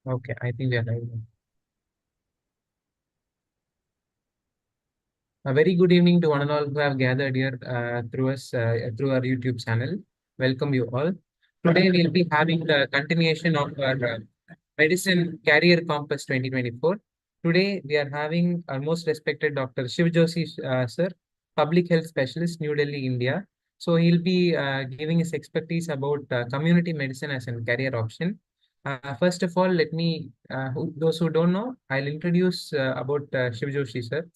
Okay, I think we are live now. A very good evening to one and all who have gathered here through our YouTube channel. Welcome you all. Today we'll be having the continuation of our Medicine Career Compass 2024. Today we are having our most respected Dr. Shiv Joshi sir, Public Health Specialist, New Delhi, India. So he'll be giving his expertise about community medicine as a career option. First of all, let me, those who don't know, I'll introduce about Shiv Joshi sir.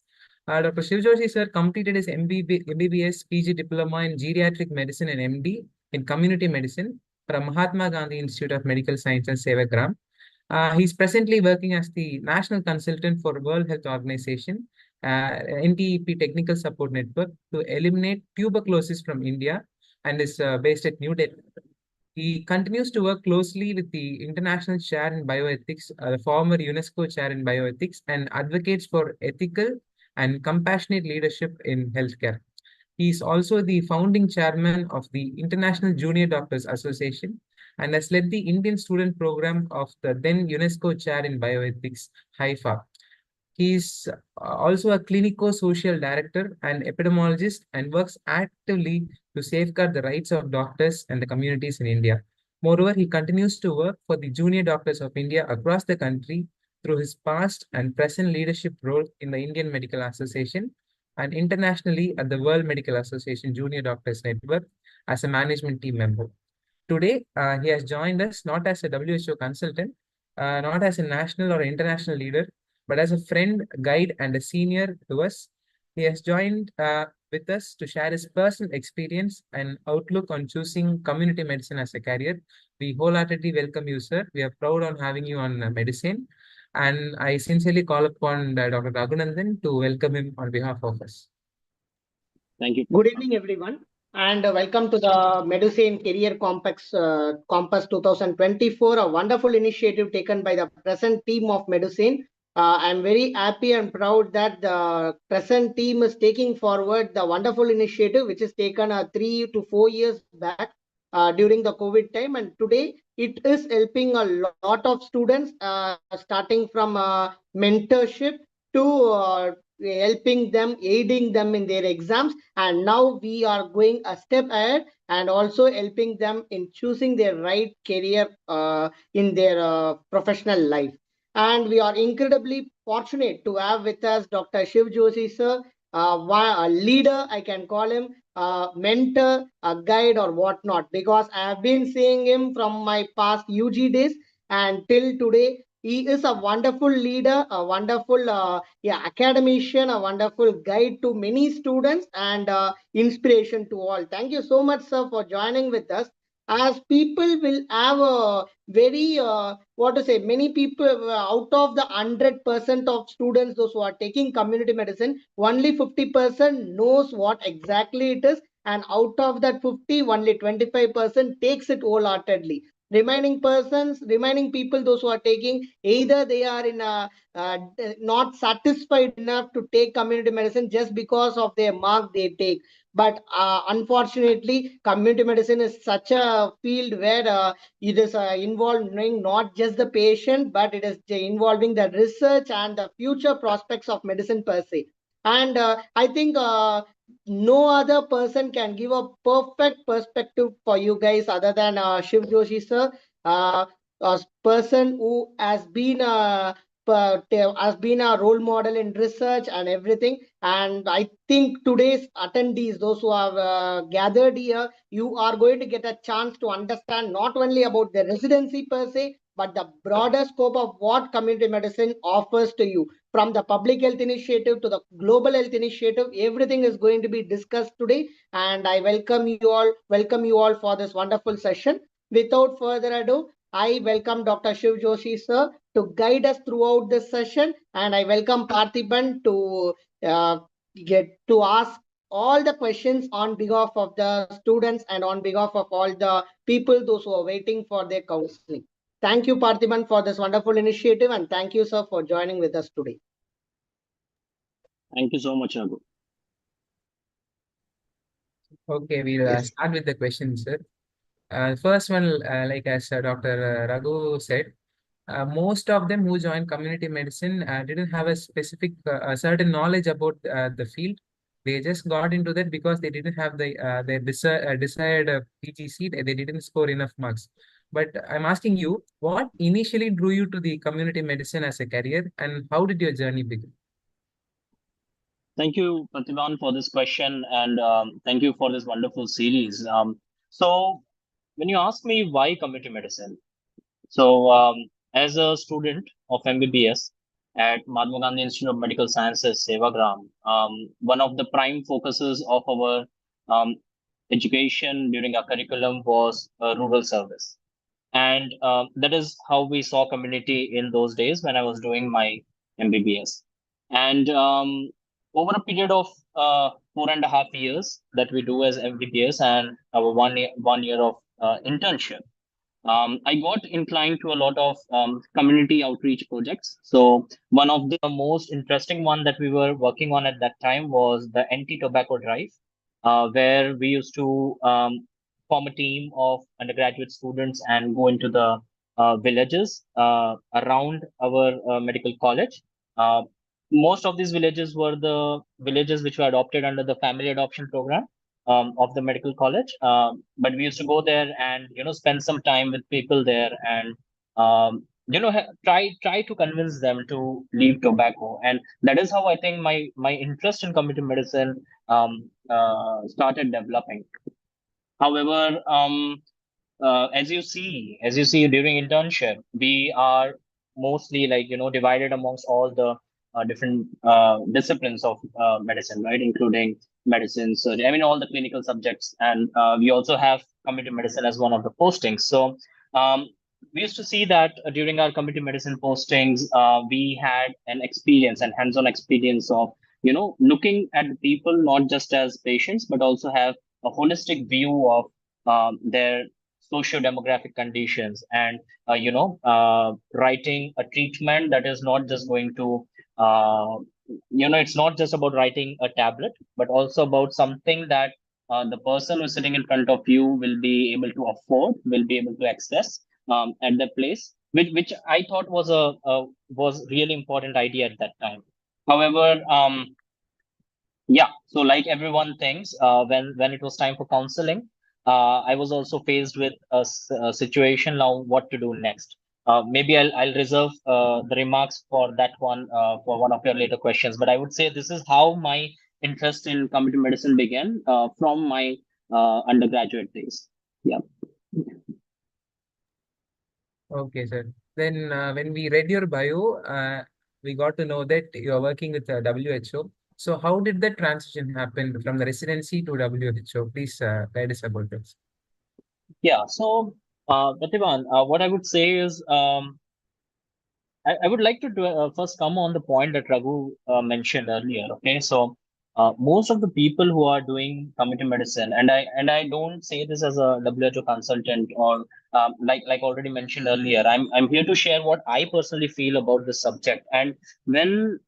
Dr. Shiv Joshi sir completed his MBBS PG diploma in geriatric medicine and MD in community medicine from Mahatma Gandhi Institute of Medical Sciences, Sevagram. He's presently working as the National Consultant for World Health Organization, NTEP Technical Support Network to eliminate tuberculosis from India and is based at New Delhi. He continues to work closely with the International Chair in Bioethics, the former UNESCO Chair in Bioethics, and advocates for ethical and compassionate leadership in healthcare. He is also the founding chairman of the International Junior Doctors Association and has led the Indian student program of the then UNESCO Chair in Bioethics, Haifa. He is also a clinico-social director and epidemiologist and works actively to safeguard the rights of doctors and the communities in India. Moreover, he continues to work for the junior doctors of India across the country through his past and present leadership role in the Indian Medical Association and internationally at the World Medical Association Junior Doctors Network as a management team member. Today, he has joined us not as a WHO consultant, not as a national or international leader, but as a friend, guide, and a senior to us. He has joined with us to share his personal experience and outlook on choosing community medicine as a career. We wholeheartedly welcome you, sir. We are proud on having you on Medicine. And I sincerely call upon Dr. Raghunandan to welcome him on behalf of us. Thank you. Good evening, everyone, and welcome to the Medusane Career Compass 2024, a wonderful initiative taken by the present team of Medusane. I'm very happy and proud that the present team is taking forward the wonderful initiative which is taken 3 to 4 years back during the COVID time, and today it is helping a lot of students starting from mentorship to helping them, aiding them in their exams, and now we are going a step ahead and also helping them in choosing their right career in their professional life. And we are incredibly fortunate to have with us Dr. Shiv Joshi sir, a leader, I can call him, a mentor, a guide, or whatnot, because I have been seeing him from my past UG days and till today. He is a wonderful leader, a wonderful academician, a wonderful guide to many students, and inspiration to all. Thank you so much, sir, for joining with us. As people will have a very, many people out of the 100% of students, those who are taking community medicine, only 50% knows what exactly it is. And out of that 50, only 25% takes it wholeheartedly. Remaining people, those who are taking, either they are in a not satisfied enough to take community medicine just because of their mark they take. But unfortunately, community medicine is such a field where it is involving not just the patient, but it is involving the research and the future prospects of medicine per se. And I think no other person can give a perfect perspective for you guys other than Shiv Joshi sir, a person who has been a role model in research and everything. And I think today's attendees, those who have gathered here, you are going to get a chance to understand not only about the residency per se, but the broader scope of what community medicine offers to you. From the public health initiative to the global health initiative, everything is going to be discussed today. And I welcome you all for this wonderful session. Without further ado, I welcome Dr. Shiv Joshi sir to guide us throughout this session, and I welcome Parthiban to get to ask all the questions on behalf of the students and on behalf of all the people, those who are waiting for their counseling. Thank you, Parthiban, for this wonderful initiative, and thank you, sir, for joining with us today. Thank you so much, Raghu. Okay, we'll start with the questions, sir. First one, like as Dr. Raghu said, most of them who joined community medicine didn't have a specific, a certain knowledge about the field. They just got into that because they didn't have their desired PGC. They didn't score enough marks. But I'm asking you, what initially drew you to the community medicine as a career, and how did your journey begin? Thank you, Pratibhan, for this question, and thank you for this wonderful series. So, when you ask me why community medicine, as a student of MBBS at Mahatma Gandhi Institute of Medical Sciences, Sevagram, one of the prime focuses of our um, education during our curriculum was rural service. And that is how we saw community in those days when I was doing my MBBS. And over a period of 4.5 years that we do as MBBS and our 1 year of internship, I got inclined to a lot of community outreach projects. So one of the most interesting one that we were working on at that time was the anti-tobacco drive, where we used to form a team of undergraduate students and go into the villages around our medical college. Uh, Most of these villages were the villages which were adopted under the family adoption program of the medical college. But we used to go there and spend some time with people there and try to convince them to leave tobacco. And that is how I think my interest in community medicine started developing. However, as you see during internship, we are mostly like divided amongst all the different disciplines of medicine, right, including medicine, surgery, I mean all the clinical subjects. And we also have community medicine as one of the postings. So we used to see that during our community medicine postings, we had an experience and hands-on experience of looking at the people not just as patients but also have a holistic view of their socio-demographic conditions, and writing a treatment that is not just going to it's not just about writing a tablet but also about something that the person who's sitting in front of you will be able to afford, will be able to access at the place, which I thought was really important idea at that time. However, yeah, so like everyone thinks, when it was time for counseling, I was also faced with a situation now what to do next. Maybe I'll reserve the remarks for that one for one of your later questions. But I would say this is how my interest in community medicine began from my undergraduate days. Yeah. Okay, sir. Then when we read your bio, we got to know that you're working with WHO. So how did that transition happen from the residency to WHO? Please guide us about this. Yeah. So, Pratibhan, what I would say is I would like to first come on the point that Raghu mentioned earlier. Okay, so most of the people who are doing community medicine, and I don't say this as a WHO consultant or like already mentioned earlier. I'm here to share what I personally feel about this subject. And when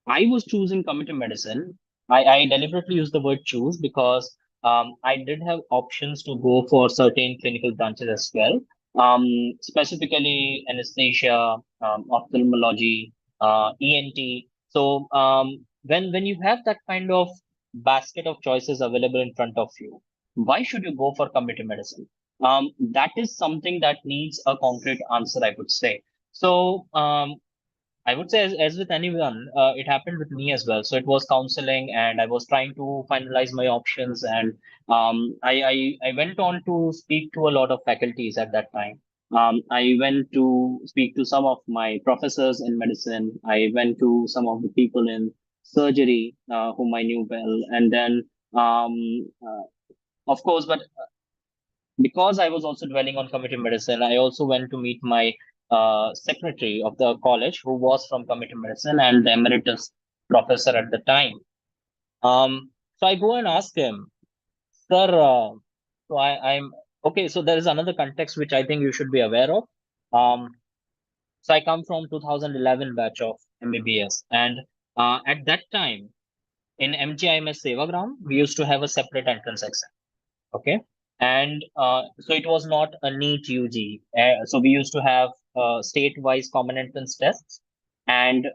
I was choosing community medicine, I deliberately use the word choose because I did have options to go for certain clinical branches as well, specifically anesthesia, ophthalmology, ENT. So when you have that kind of basket of choices available in front of you, why should you go for community medicine? That is something that needs a concrete answer, I would say. So I would say, as with anyone, it happened with me as well. So it was counseling, and I was trying to finalize my options. And I went on to speak to a lot of faculties at that time. I went to speak to some of my professors in medicine. I went to some of the people in surgery whom I knew well. And then, of course, but because I was also dwelling on community medicine, I also went to meet my secretary of the college, who was from community medicine and the emeritus professor at the time. So I go and ask him, sir. I'm okay. So there is another context which I think you should be aware of. Um, so I come from 2011 batch of MBBS, and at that time in MGIMS Sevagram, we used to have a separate entrance exam. Okay. And so it was not a neat UG. So we used to have state-wise common entrance tests, and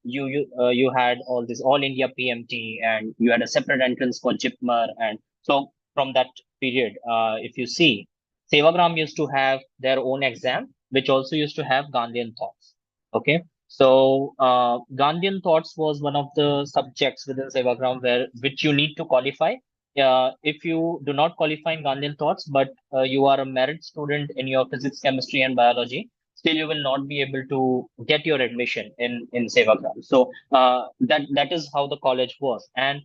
you had all this all India PMT, and you had a separate entrance for JIPMER, and so from that period, if you see, Sevagram used to have their own exam, which also used to have Gandhian thoughts. Okay, so Gandhian thoughts was one of the subjects within Sevagram where which you need to qualify. If you do not qualify in Gandhian thoughts, but you are a merit student in your physics, chemistry, and biology, still you will not be able to get your admission in Sevagram. So that is how the college was. And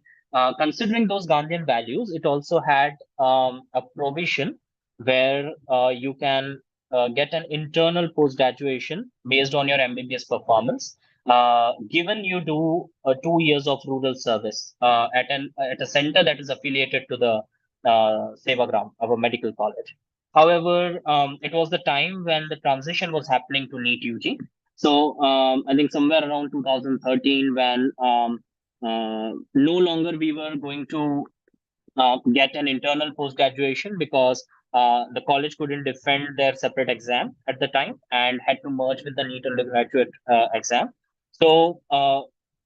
considering those Gandhian values, it also had a provision where you can get an internal post graduation based on your MBBS performance. Given you do 2 years of rural service at a center that is affiliated to the Sevagram, our medical college. However, it was the time when the transition was happening to NEET UG. So I think somewhere around 2013, when no longer we were going to get an internal post graduation because the college couldn't defend their separate exam at the time and had to merge with the NEET undergraduate exam. So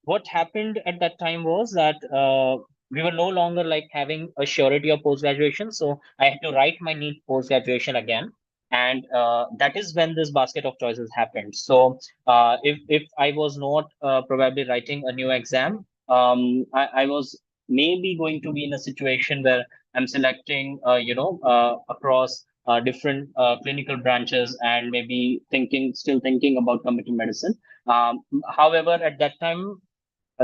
what happened at that time was that we were no longer like having a surety of post graduation. So I had to write my NEET post graduation again. And that is when this basket of choices happened. So if I was not probably writing a new exam, I was maybe going to be in a situation where I'm selecting, across different clinical branches and maybe still thinking about community medicine. However, at that time,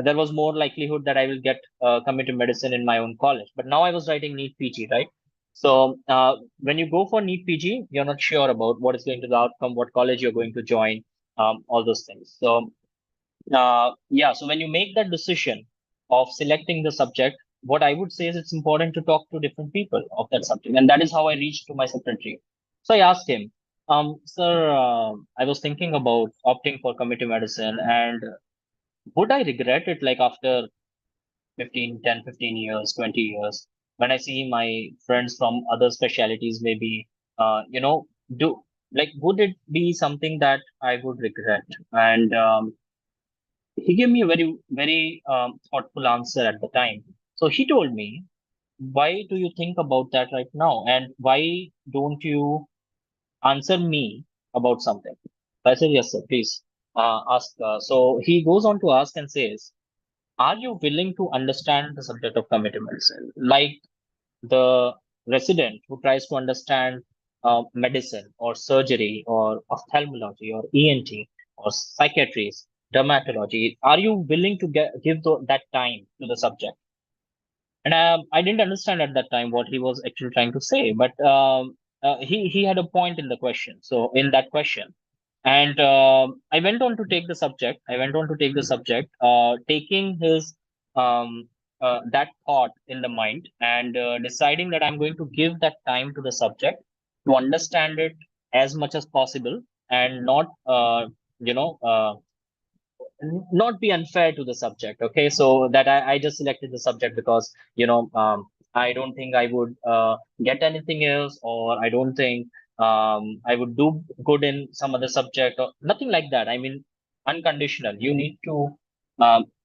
there was more likelihood that I will get community medicine in my own college. But now I was writing NEET PG, right? So when you go for NEET PG, you're not sure about what is going to be the outcome, what college you're going to join, all those things. So so when you make that decision of selecting the subject, what I would say is it's important to talk to different people of that subject. And that is how I reached to my secretary. So I asked him, sir, I was thinking about opting for community medicine, and would I regret it like after 15 years, 20 years, when I see my friends from other specialities, maybe, do like, would it be something that I would regret? And he gave me a very, very thoughtful answer at the time. So he told me, why do you think about that right now? And why don't you answer me about something? I said, yes, sir, please ask. So he goes on to ask and says, are you willing to understand the subject of community medicine? Like the resident who tries to understand medicine or surgery or ophthalmology or ENT or psychiatry, dermatology, are you willing to give that time to the subject? And I didn't understand at that time what he was actually trying to say, but he had a point in the question. So in that question, and I went on to take the subject. Taking his that thought in the mind and deciding that I'm going to give that time to the subject to understand it as much as possible and not not be unfair to the subject. Okay, so that I just selected the subject because I don't think I would get anything else, or I don't think I would do good in some other subject, or nothing like that. I mean, unconditional. You need to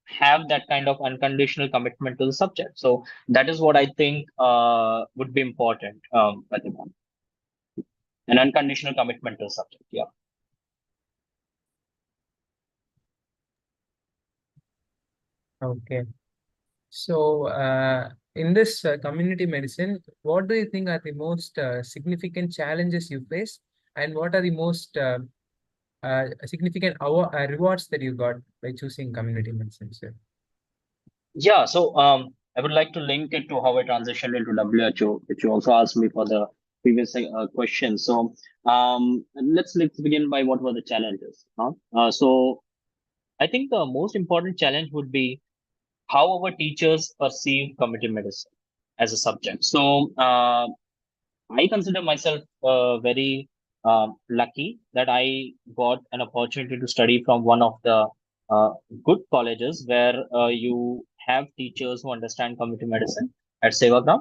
have that kind of unconditional commitment to the subject. So that is what I think would be important, Pratima. An unconditional commitment to the subject. Yeah. Okay. So, in this community medicine, what do you think are the most significant challenges you face, and what are the most significant rewards that you got by choosing community medicine, sir? Yeah, so I would like to link it to how I transitioned into WHO, which you also asked me for the previous question. So let's begin by what were the challenges. So I think the most important challenge would be how our teachers perceive community medicine as a subject. So I consider myself very lucky that I got an opportunity to study from one of the uh, good colleges where you have teachers who understand community medicine at Sevagram.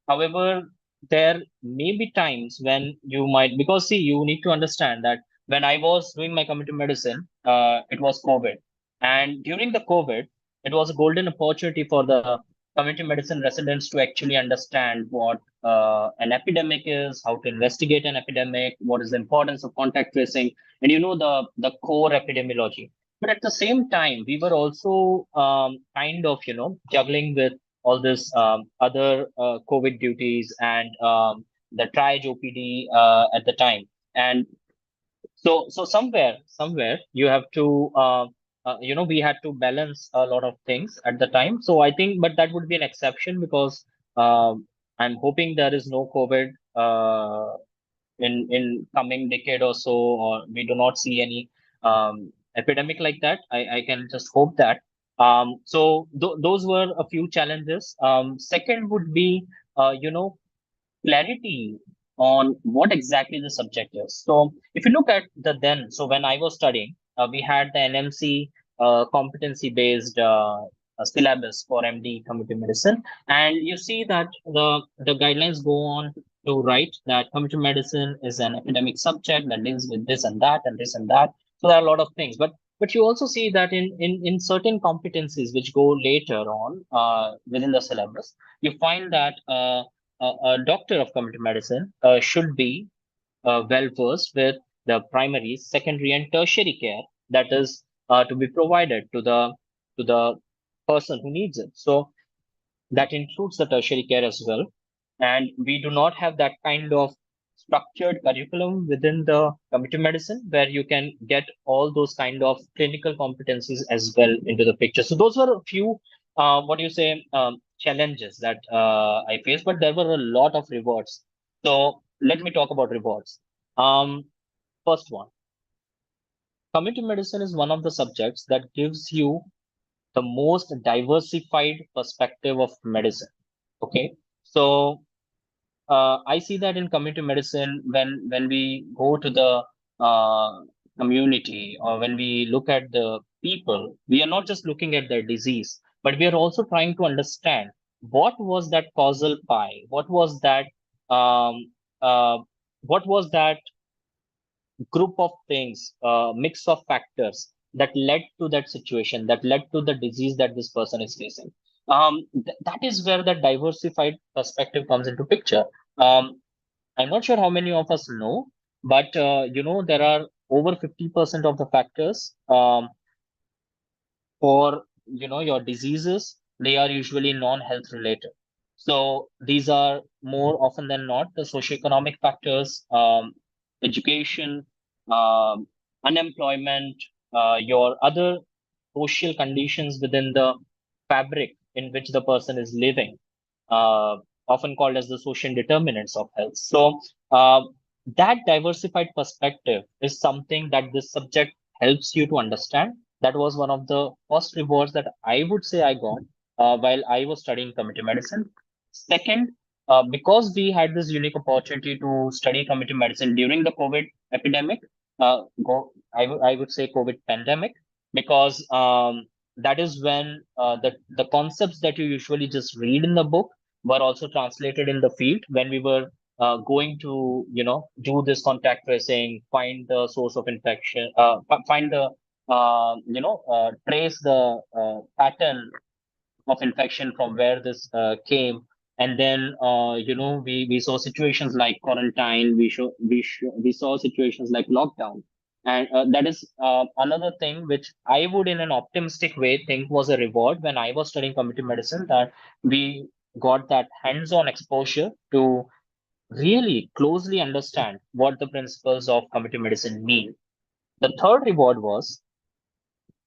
However, there may be times when you might, because see, you need to understand that when I was doing my community medicine, it was COVID. And during the COVID, it was a golden opportunity for the community medicine residents to actually understand what an epidemic is, how to investigate an epidemic, what is the importance of contact tracing, and the core epidemiology. But at the same time, we were also kind of, juggling with all this other COVID duties and the triage OPD at the time. And so somewhere you have to, we had to balance a lot of things at the time. So I think, but that would be an exception because I'm hoping there is no COVID in coming decade or so, or we do not see any epidemic like that. I can just hope that. So those were a few challenges. Second would be, clarity on what exactly the subject is. So if you look at so when I was studying, we had the NMC competency based syllabus for MD community medicine, and you see that the guidelines go on to write that community medicine is an academic subject that deals with this and that and this and that. So there are a lot of things, but you also see that in certain competencies which go later on within the syllabus, you find that a doctor of community medicine should be well versed with the primary, secondary, and tertiary care that is to be provided to the person who needs it. So that includes the tertiary care as well. And we do not have that kind of structured curriculum within the community medicine where you can get all those kind of clinical competencies as well into the picture. So those were a few, what do you say, challenges that I faced, but there were a lot of rewards. So let me talk about rewards. First one, community medicine is one of the subjects that gives you the most diversified perspective of medicine. Okay, so I see that in community medicine, when we go to the community or when we look at the people, we are not just looking at their disease, but we are also trying to understand what was that causal pie, um, uh, what was that group of things, mix of factors that led to that situation, that led to the disease that this person is facing. That is where the diversified perspective comes into picture. Um, I'm not sure how many of us know, but there are over 50% of the factors for your diseases. They are usually non-health related. So these are more often than not the socioeconomic factors, education, um, unemployment, your other social conditions within the fabric in which the person is living, uh, often called as the social determinants of health. So uh, that diversified perspective is something that this subject helps you to understand. That was one of the first rewards that I would say I got while I was studying community medicine. Second, because we had this unique opportunity to study community medicine during the COVID epidemic, I would say COVID pandemic, because that is when the concepts that you usually just read in the book were also translated in the field when we were going to do this contact tracing, find the source of infection, find the trace the pattern of infection from where this came. And then we saw situations like quarantine, we saw situations like lockdown. And that is another thing which I would in an optimistic way think was a reward when I was studying community medicine, that we got that hands-on exposure to really closely understand what the principles of community medicine mean. The third reward was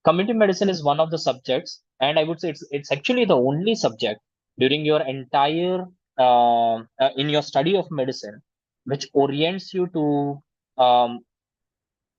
community medicine is one of the subjects, and I would say it's actually the only subject during your entire in your study of medicine which orients you to um,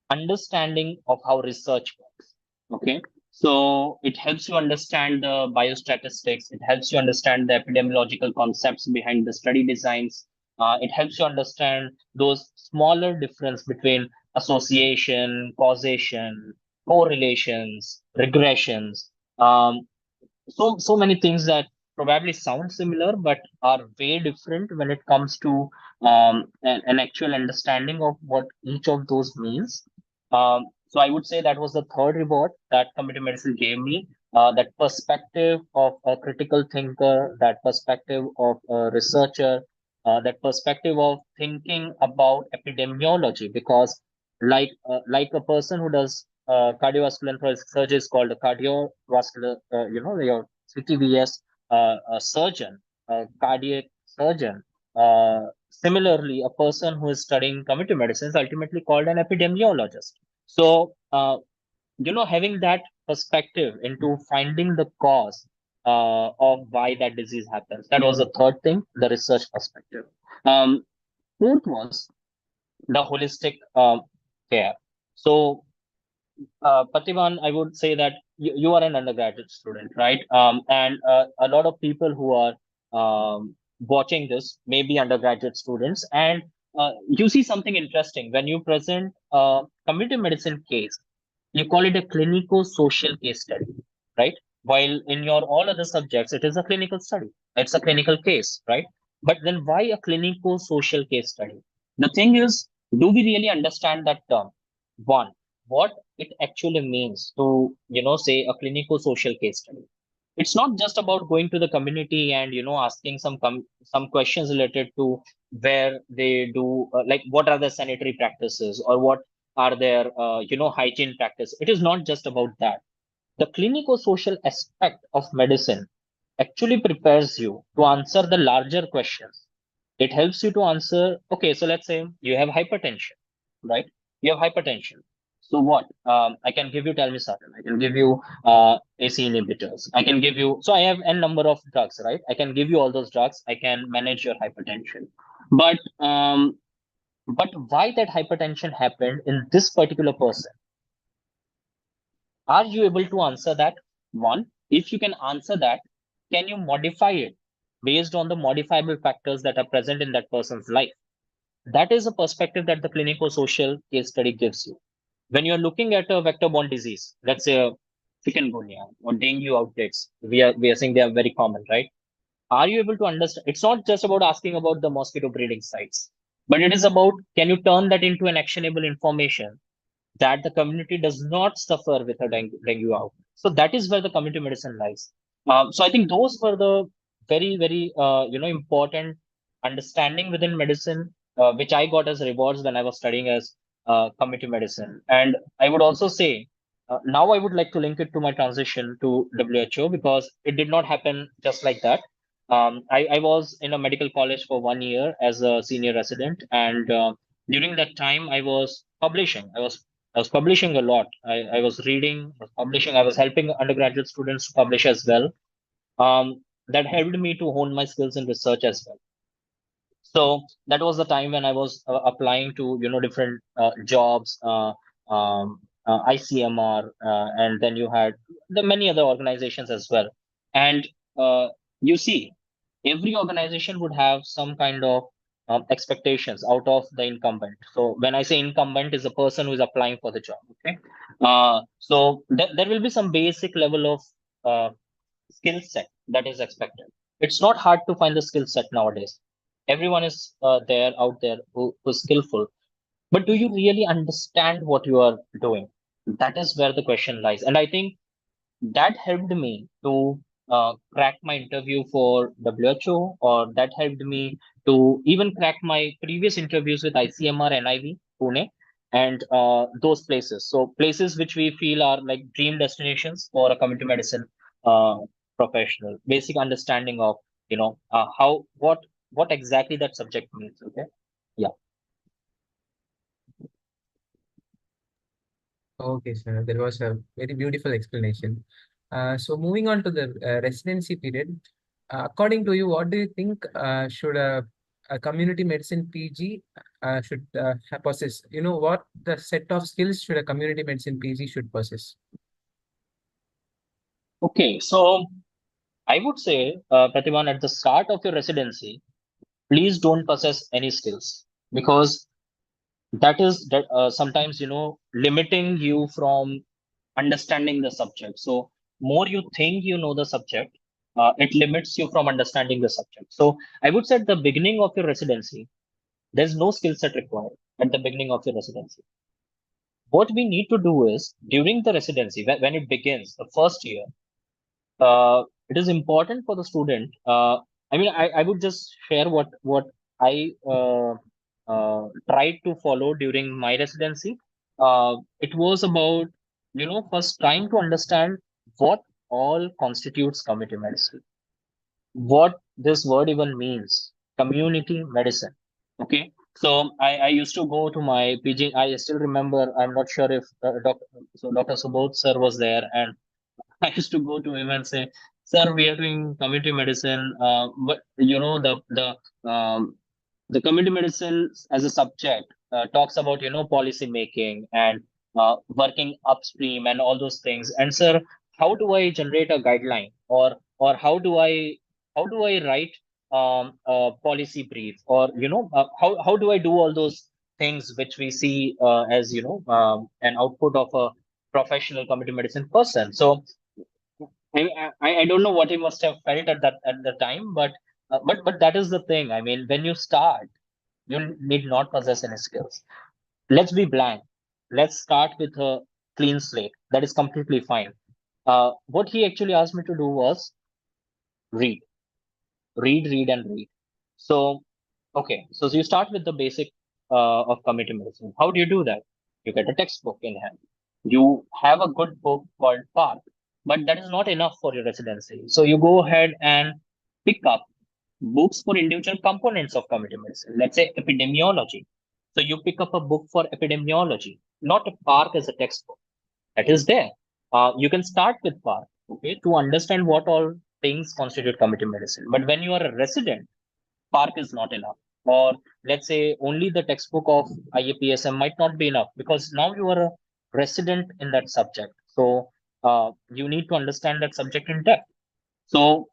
understanding of how research works. Okay. So it helps you understand the biostatistics, it helps you understand the epidemiological concepts behind the study designs. It helps you understand those smaller difference between association, causation, correlations, regressions. So many things that probably sound similar, but are way different when it comes to an actual understanding of what each of those means. So I would say that was the third reward that community medicine gave me. That perspective of a critical thinker, that perspective of a researcher, that perspective of thinking about epidemiology, because like a person who does cardiovascular and thoracic surgery is called a cardiovascular, your CTVS a surgeon, a cardiac surgeon. Similarly, a person who is studying community medicine is ultimately called an epidemiologist. So, having that perspective into finding the cause of why that disease happens, that was the third thing, the research perspective. Um, Fourth was the holistic care. So, Pativan, I would say that you are an undergraduate student, right? And a lot of people who are watching this may be undergraduate students, and you see something interesting when you present a community medicine case. You call it a clinico-social case study, right? While in your all other subjects, it is a clinical study. It's a clinical case, right? But then why a clinico-social case study? The thing is, do we really understand that term? One, what it actually means to, say a clinico-social case study. It's not just about going to the community and, asking some questions related to where they do, like what are the sanitary practices or what are there, hygiene practice. It is not just about that. The clinico-social aspect of medicine actually prepares you to answer the larger questions. It helps you to answer, okay, so let's say you have hypertension, right? You have hypertension. So what? I can give you telmisartan. I can give you AC inhibitors. I can give you, so I have n number of drugs, right? I can give you all those drugs. I can manage your hypertension. But why that hypertension happened in this particular person? Are you able to answer that? One, if you can answer that, can you modify it based on the modifiable factors that are present in that person's life? That is a perspective that the clinico-social case study gives you. When you're looking at a vector-borne disease, let's say chikungunya or dengue outbreaks, we are saying they are very common, right? Are you able to understand? It's not just about asking about the mosquito breeding sites, but it is about, can you turn that into an actionable information that the community does not suffer with a dengue outbreak? So that is where the community medicine lies. So I think those were the very, very, important understanding within medicine, which I got as rewards when I was studying as community medicine. And I would also say, now I would like to link it to my transition to WHO, because it did not happen just like that. I was in a medical college for 1 year as a senior resident, and during that time, I was publishing. I was publishing a lot. I was reading, I was publishing. I was helping undergraduate students to publish as well. That helped me to hone my skills in research as well. So that was the time when I was applying to different jobs, ICMR, and then you had the many other organizations as well. And you see, every organization would have some kind of expectations out of the incumbent. So when I say incumbent, is a person who is applying for the job. Okay, so there will be some basic level of skill set that is expected. It's not hard to find the skill set nowadays. Everyone is there out there who's skillful, but do you really understand what you are doing? That is where the question lies. And I think that helped me to crack my interview for WHO, or that helped me to even crack my previous interviews with ICMR, NIV, Pune, and those places. So places which we feel are like dream destinations for a community medicine uh, professional. Basic understanding of how what exactly that subject means. Okay, yeah. Okay, sir. There was a very beautiful explanation. So moving on to the residency period, according to you, what do you think should a community medicine PG should possess? You know, what the set of skills should a community medicine PG should possess? Okay, so I would say, Pratiman, at the start of your residency, please don't possess any skills, because that is that sometimes limiting you from understanding the subject. So more you think you know the subject, it limits you from understanding the subject. So I would say at the beginning of your residency, there's no skill set required at the beginning of your residency. What we need to do is during the residency, when it begins, the first year, it is important for the student. I would just share what I tried to follow during my residency. It was about first trying to understand what all constitutes community medicine, what this word even means, community medicine. Okay. So I used to go to my PG. I still remember. I'm not sure if Dr. Subodh sir was there, and I used to go to him and say, "Sir, we are doing community medicine, but the community medicine as a subject talks about policy making and working upstream and all those things. And sir, how do I generate a guideline, or how do I write a policy brief, or how do I do all those things which we see as an output of a professional community medicine person?" So I don't know what he must have felt at the time, but that is the thing. I mean, when you start, you need not possess any skills. Let's be blank. Let's start with a clean slate. That is completely fine. What he actually asked me to do was read, read, and read. So, okay. So you start with the basic of community medicine. How do you do that? You get a textbook in hand. You have a good book called Park, but that is not enough for your residency. So you go ahead and pick up books for individual components of community medicine. Let's say epidemiology. So you pick up a book for epidemiology, not a Park as a textbook. That is there. You can start with Park, okay, to understand what all things constitute community medicine. But when you are a resident, Park is not enough. Or let's say only the textbook of IAPSM might not be enough, because now you are a resident in that subject. So you need to understand that subject in depth. So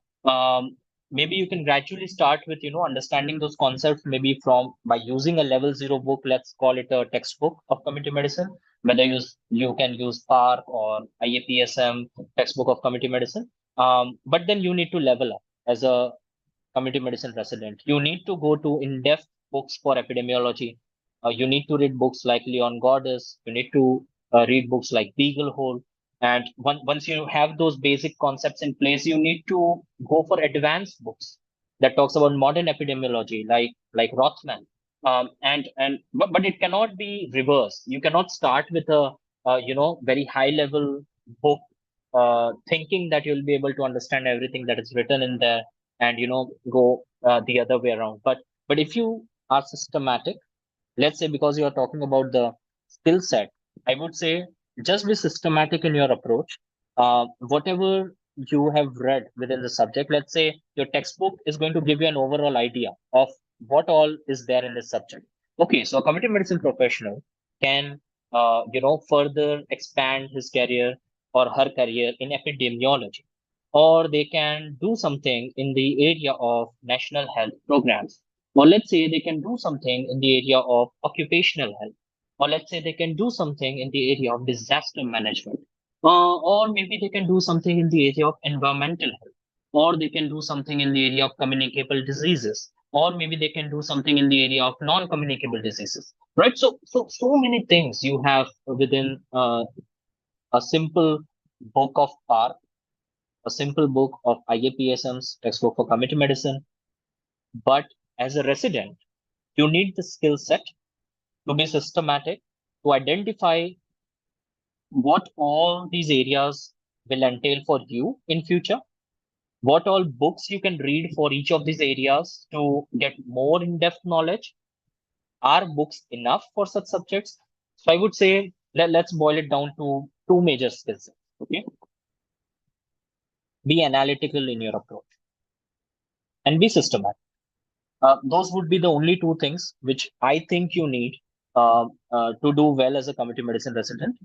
maybe you can gradually start with understanding those concepts, maybe from by using a level 0 book. Let's call it a textbook of community medicine. Whether you can use Park or IAPSM textbook of community medicine. But then you need to level up as a community medicine resident. You need to go to in-depth books for epidemiology. You need to read books like Leon Goddess. You need to read books like Beaglehole. And once you have those basic concepts in place, you need to go for advanced books that talks about modern epidemiology, like Rothman. But it cannot be reversed. You cannot start with a very high level book, thinking that you'll be able to understand everything that is written in there, and go the other way around. But if you are systematic, let's say, because you are talking about the skill set, I would say just be systematic in your approach. Whatever you have read within the subject, let's say your textbook is going to give you an overall idea of what all is there in this subject. Okay, so a community medicine professional can further expand his career or her career in epidemiology, or they can do something in the area of national health programs, or let's say they can do something in the area of occupational health, or let's say they can do something in the area of disaster management, or maybe they can do something in the area of environmental health, or they can do something in the area of communicable diseases, or maybe they can do something in the area of non-communicable diseases, right? So many things you have within a simple book of PAR, a simple book of IAPSM's textbook for community medicine. But as a resident, you need the skill set to be systematic, to identify what all these areas will entail for you in future, what all books you can read for each of these areas to get more in-depth knowledge. Are books enough for such subjects? So I would say let's boil it down to two major skills. Okay. Be analytical in your approach and be systematic. Those would be the only two things which I think you need to do well as a community medicine resident.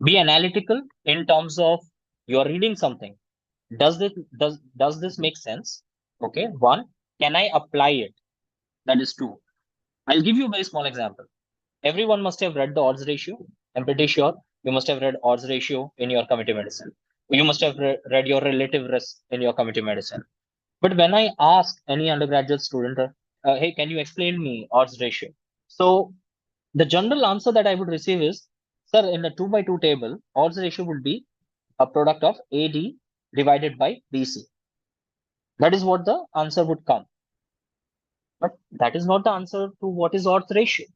Be analytical in terms of you're reading something. Does this make sense? Okay. One, can I apply it? That is two. I'll give you a very small example. Everyone must have read the odds ratio. I'm pretty sure you must have read odds ratio in your community medicine. You must have read your relative risk in your community medicine. But when I ask any undergraduate student, hey, can you explain me odds ratio? So the general answer that I would receive is, sir, in a 2 by 2 table, odds ratio would be a product of AD divided by BC. That is what the answer would come. But that is not the answer to what is odds ratio.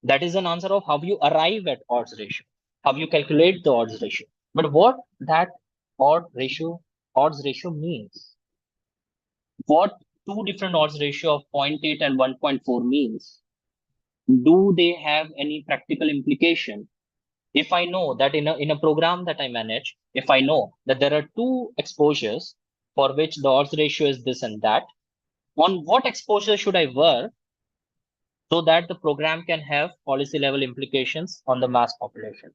That is an answer of how you arrive at odds ratio, how you calculate the odds ratio. But what that odds ratio means, what two different odds ratio of 0.8 and 1.4 means, do they have any practical implication? If I know that in a program that I manage, if I know that there are two exposures for which the odds ratio is this and that, on what exposure should I work so that the program can have policy level implications on the mass population?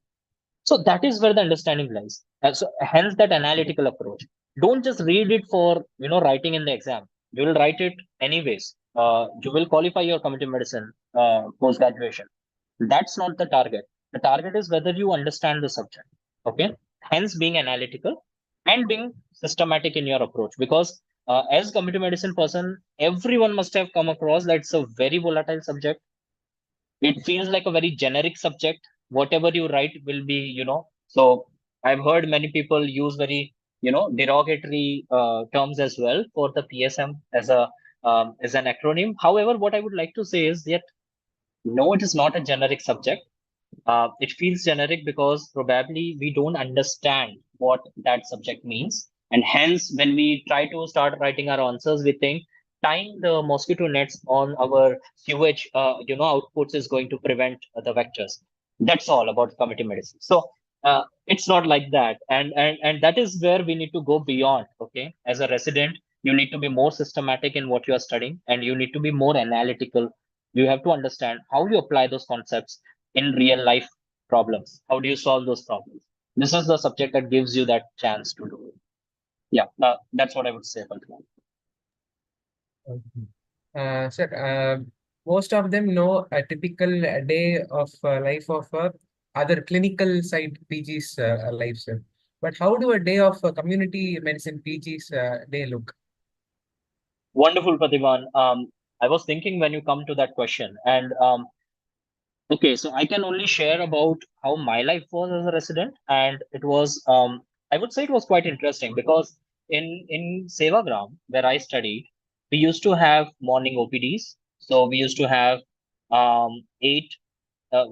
So that is where the understanding lies. So hence that analytical approach. Don't just read it for writing in the exam. You will write it anyways. You will qualify your community medicine post graduation. That's not the target. The target is whether you understand the subject. Okay. Hence being analytical and being systematic in your approach. Because as community medicine person, everyone must have come across that it's a very volatile subject. It feels like a very generic subject. Whatever you write will be, so I've heard many people use very derogatory terms as well for the PSM as a as an acronym. However, what I would like to say is that no, it is not a generic subject. It feels generic because probably we don't understand what that subject means. And hence, when we try to start writing our answers, we think tying the mosquito nets on our sewage, outputs is going to prevent the vectors. That's all about community medicine. So it's not like that. And that is where we need to go beyond. Okay. As a resident, you need to be more systematic in what you are studying, and you need to be more analytical. You have to understand how you apply those concepts in real life problems. How do you solve those problems? This is the subject that gives you that chance to do it. Yeah, that's what I would say about that. Okay. Sir, most of them know a typical day of life of other clinical side PG's life, sir. But how do a day of community medicine PG's day look? Wonderful, Pratibhan. I was thinking when you come to that question, and okay, so I can only share about how my life was as a resident, and it was, I would say, it was quite interesting because in Sevagram, where I studied, we used to have morning OPDs. So we used to have 8.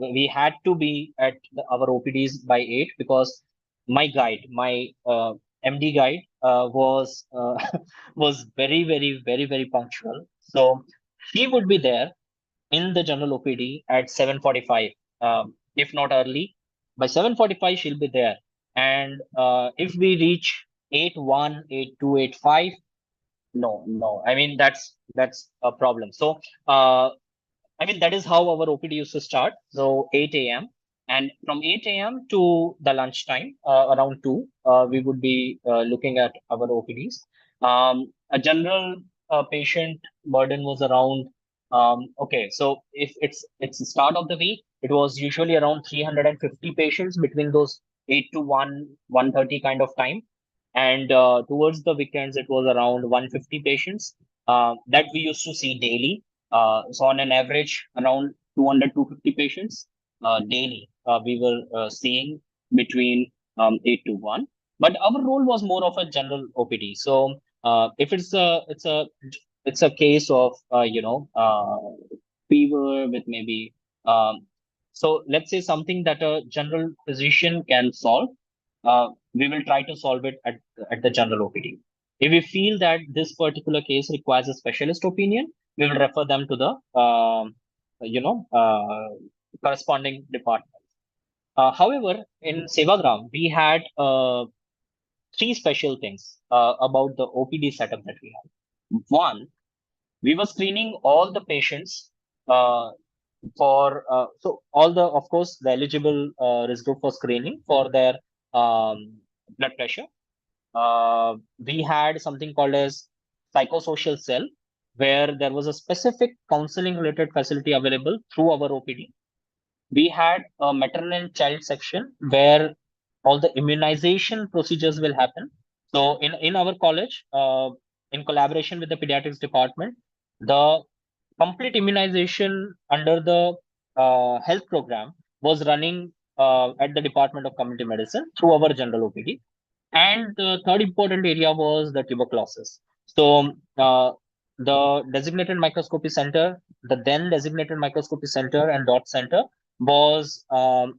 We had to be at our OPDs by 8 because my MD guide, was was very, very, very, very punctual. So she would be there in the general OPD at 7:45, if not early. By 7:45, she'll be there. And if we reach 8:1, 8:2, 8:5, no, no. I mean, that's a problem. So I mean, that is how our OPD used to start. So 8 a.m. And from 8 a.m. to the lunchtime, around 2, we would be looking at our OPDs. A general patient burden was around, okay, so if it's the start of the week, it was usually around 350 patients between those 8 to 1, 1:30 kind of time. And towards the weekends, it was around 150 patients that we used to see daily. So on an average, around 200 to 50 patients daily, we were seeing between 8 to 1. But our role was more of a general OPD. So if it's a case of fever with maybe so let's say something that a general physician can solve, we will try to solve it at the general OPD. If we feel that this particular case requires a specialist opinion, we will refer them to the you know uh, corresponding department. However, in Sevagram, we had three special things about the OPD setup that we had. One, we were screening all the patients for so all the, of course, the eligible risk group for screening for their blood pressure. We had something called as psychosocial cell, where there was a specific counseling related facility available through our OPD. We had a maternal and child section where all the immunization procedures will happen. So in our college, in collaboration with the pediatrics department, the complete immunization under the health program was running at the Department of Community Medicine through our general OPD. And the third important area was the tuberculosis. So the designated microscopy center, the then designated microscopy center and dot center was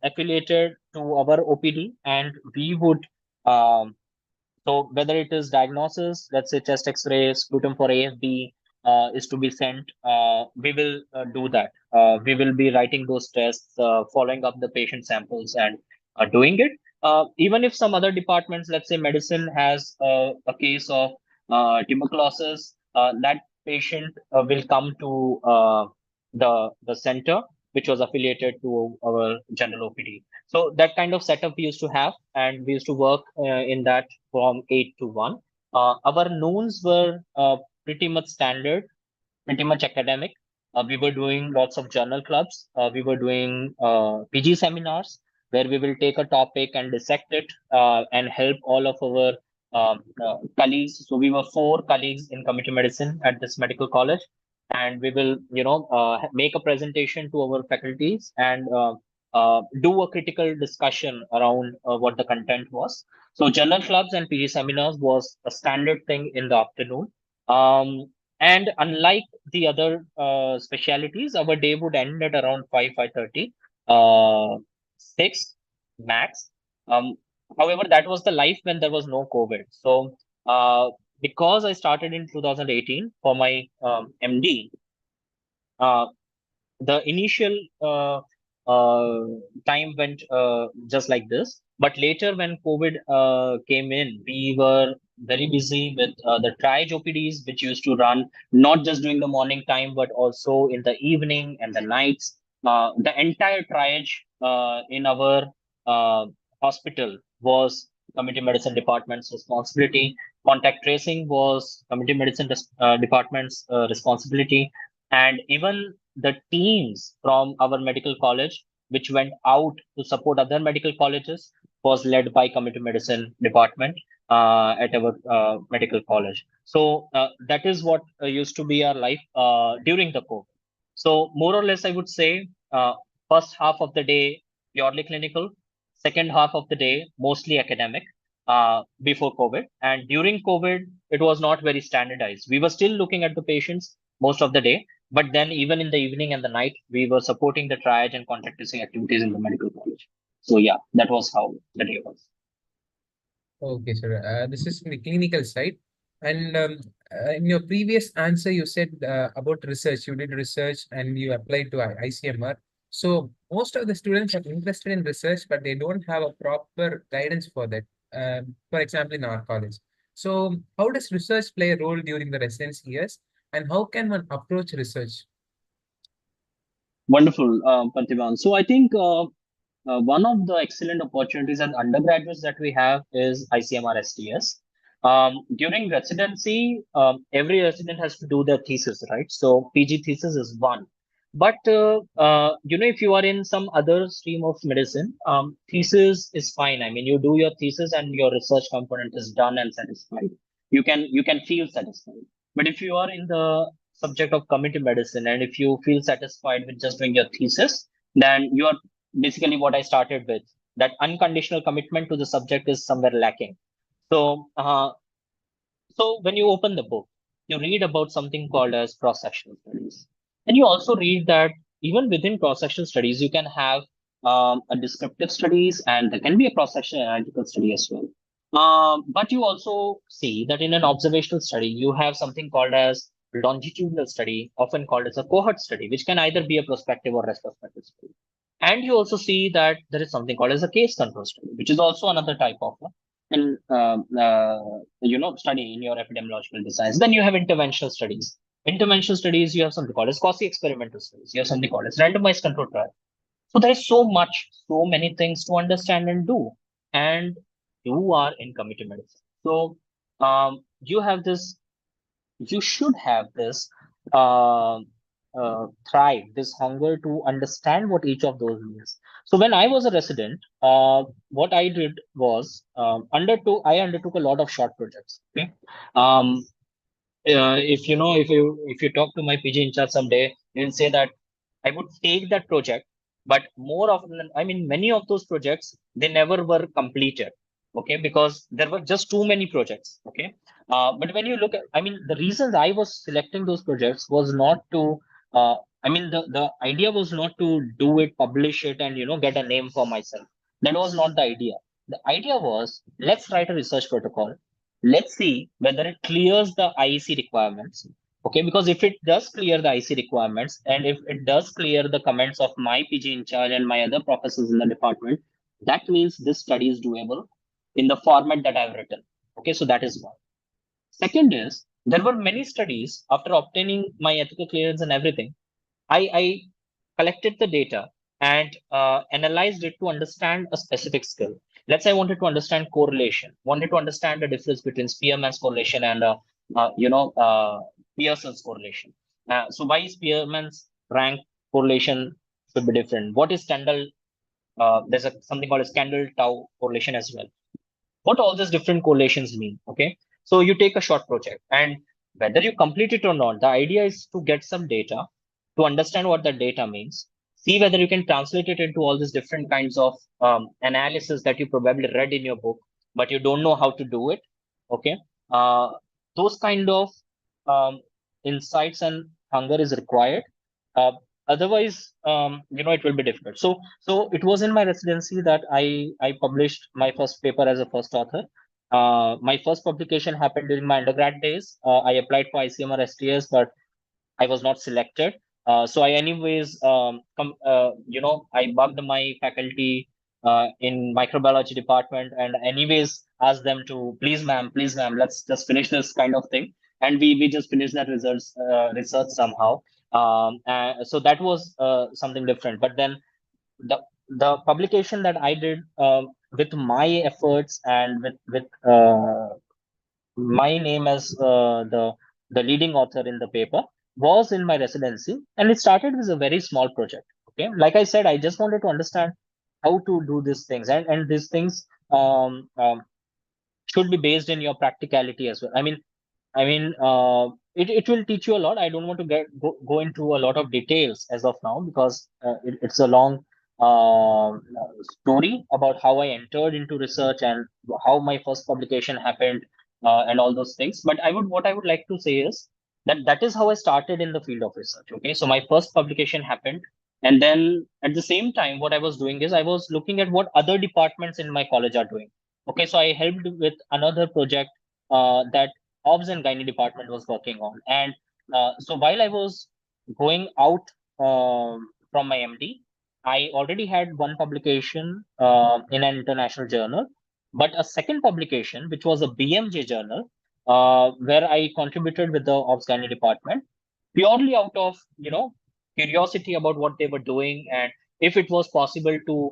affiliated to our OPD, and we would so whether it is diagnosis, let's say chest X-ray, sputum for AFB is to be sent, we will do that. We will be writing those tests, following up the patient samples and doing it. Even if some other departments, let's say medicine, has a case of tuberculosis, that patient will come to the center, which was affiliated to our general OPD. So that kind of setup we used to have, and we used to work in that from 8 to 1. Our noons were pretty much standard, pretty much academic. We were doing lots of journal clubs. We were doing PG seminars where we will take a topic and dissect it and help all of our colleagues. So we were 4 colleagues in community medicine at this medical college, and we will, make a presentation to our faculties and do a critical discussion around what the content was. So journal clubs and PG seminars was a standard thing in the afternoon. And unlike the other specialities, our day would end at around 5:30, 6 max. However, that was the life when there was no COVID. So because I started in 2018 for my MD, the initial time went just like this. But later, when COVID came in, we were very busy with the triage OPDs, which used to run not just during the morning time, but also in the evening and the nights. The entire triage in our hospital was community medicine department's responsibility. Contact tracing was community medicine department's responsibility. And even the teams from our medical college, which went out to support other medical colleges, was led by community medicine department at our medical college. So that is what used to be our life during the COVID. So more or less, I would say first half of the day purely clinical, second half of the day mostly academic before COVID. And during COVID, it was not very standardized. We were still looking at the patients most of the day, but then even in the evening and the night, we were supporting the triage and contact tracing activities in the medical college. So yeah, that was how the day was. Okay, sir. This is from the clinical side. And in your previous answer, you said about research. You did research and you applied to ICMR. So most of the students are interested in research, but they don't have a proper guidance for that. For example, in our college. So how does research play a role during the residency years, and how can one approach research? Wonderful, Pratibhan. So I think one of the excellent opportunities as undergraduates that we have is ICMR STS. During residency, every resident has to do their thesis, right? So PG thesis is one. But if you are in some other stream of medicine, thesis is fine. I mean, you do your thesis and your research component is done and satisfied. You can feel satisfied. But if you are in the subject of community medicine and if you feel satisfied with just doing your thesis, then you are basically what I started with. That unconditional commitment to the subject is somewhere lacking. So when you open the book, you read about something called as cross-sectional studies. And you also read that even within cross-sectional studies, you can have a descriptive studies and there can be a cross-sectional analytical study as well. But you also see that in an observational study, you have something called as longitudinal study, often called as a cohort study, which can either be a prospective or retrospective study. And you also see that there is something called as a case control study, which is also another type of and study in your epidemiological designs. Then you have interventional studies. Interventional studies, you have something called as quasi-experimental studies. You have something called as randomized control trial. So there is so many things to understand and do. And you are in community medicine. So you should have this thrive, this hunger to understand what each of those means. So when I was a resident, what I did was I undertook a lot of short projects. Okay. Um, if you talk to my PG in charge someday, he'll say that I would take that project, but more often than many of those projects they never were completed. Okay, because there were just too many projects. Okay, but when you look at, the reasons I was selecting those projects was not to. The idea was not to do it, publish it, and get a name for myself. That was not the idea. The idea was, let's write a research protocol. Let's see whether it clears the IEC requirements. Okay, because if it does clear the IC requirements, and if it does clear the comments of my PG in charge and my other professors in the department, that means this study is doable in the format that I've written. Okay, so that is one. Second is, there were many studies after obtaining my ethical clearance and everything. I collected the data and analyzed it to understand a specific skill. Let's say I wanted to understand correlation, wanted to understand the difference between Spearman's correlation and Pearson's correlation. So why Spearman's rank correlation should be different? What is Kendall? There's something called a Kendall tau correlation as well. What all these different correlations mean? Okay, so you take a short project, and whether you complete it or not, the idea is to get some data, to understand what that data means, see whether you can translate it into all these different kinds of analysis that you probably read in your book, but you don't know how to do it. Okay, uh, those kind of um, insights and hunger is required. Uh, Otherwise, it will be difficult. So it was in my residency that I published my first paper as a first author. My first publication happened during my undergrad days. I applied for ICMR STS, but I was not selected. So I anyways, I bugged my faculty in microbiology department, and anyways asked them to, please ma'am, let's just finish this kind of thing. And we just finished that research somehow. So that was something different. But then the publication that I did with my efforts and with my name as the leading author in the paper was in my residency, and it started with a very small project. Okay, like I said, I just wanted to understand how to do these things, and these things should be based in your practicality as well. It will teach you a lot. I don't want to go into a lot of details as of now, because it's a long story about how I entered into research and how my first publication happened, and all those things. But what I would like to say is that is how I started in the field of research. Okay, so my first publication happened, and then at the same time, what I was doing is I was looking at what other departments in my college are doing. Okay, so I helped with another project that Obs and Gynae department was working on. And so while I was going out from my MD, I already had one publication in an international journal, but a second publication, which was a BMJ journal, where I contributed with the Obs Gynae department, purely out of curiosity about what they were doing, and if it was possible to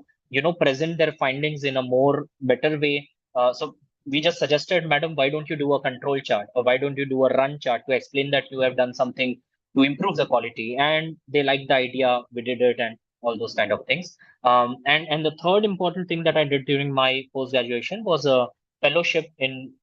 present their findings in a more better way. So we just suggested, madam, why don't you do a control chart, or why don't you do a run chart to explain that you have done something to improve the quality? And they liked the idea, we did it, and all those kind of things. And the third important thing that I did during my post graduation was a fellowship in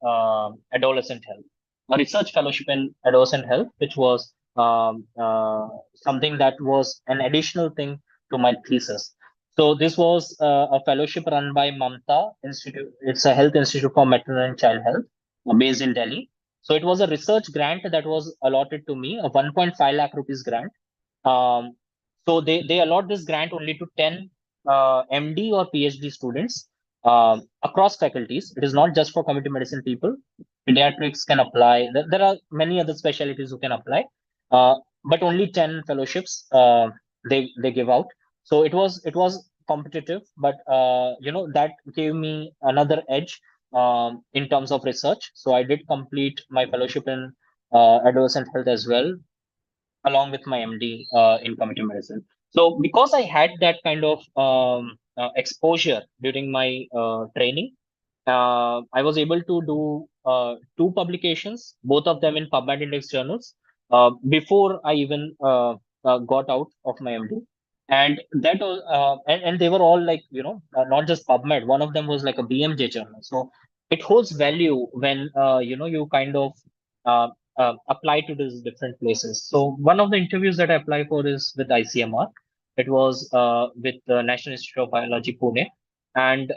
adolescent health, a research fellowship in adolescent health, which was something that was an additional thing to my thesis. So this was a fellowship run by Mamta Institute. It's a health institute for maternal and child health, based in Delhi. So it was a research grant that was allotted to me, a 1.5 lakh rupees grant. Um, so they allot this grant only to 10 MD or PhD students across faculties. It is not just for community medicine people. Pediatrics can apply. There are many other specialties who can apply, uh, but only 10 fellowships they give out. So it was competitive, but that gave me another edge in terms of research. So I did complete my fellowship in adolescent health as well, along with my MD in community medicine. So because I had that kind of exposure during my training, I was able to do two publications, both of them in PubMed Index journals, before I even got out of my MD. And that was and they were all like, not just PubMed. One of them was like a BMJ journal. So it holds value when you kind of uh, apply to these different places. So one of the interviews that I apply for is with ICMR. It was with the National Institute of Biology, Pune, and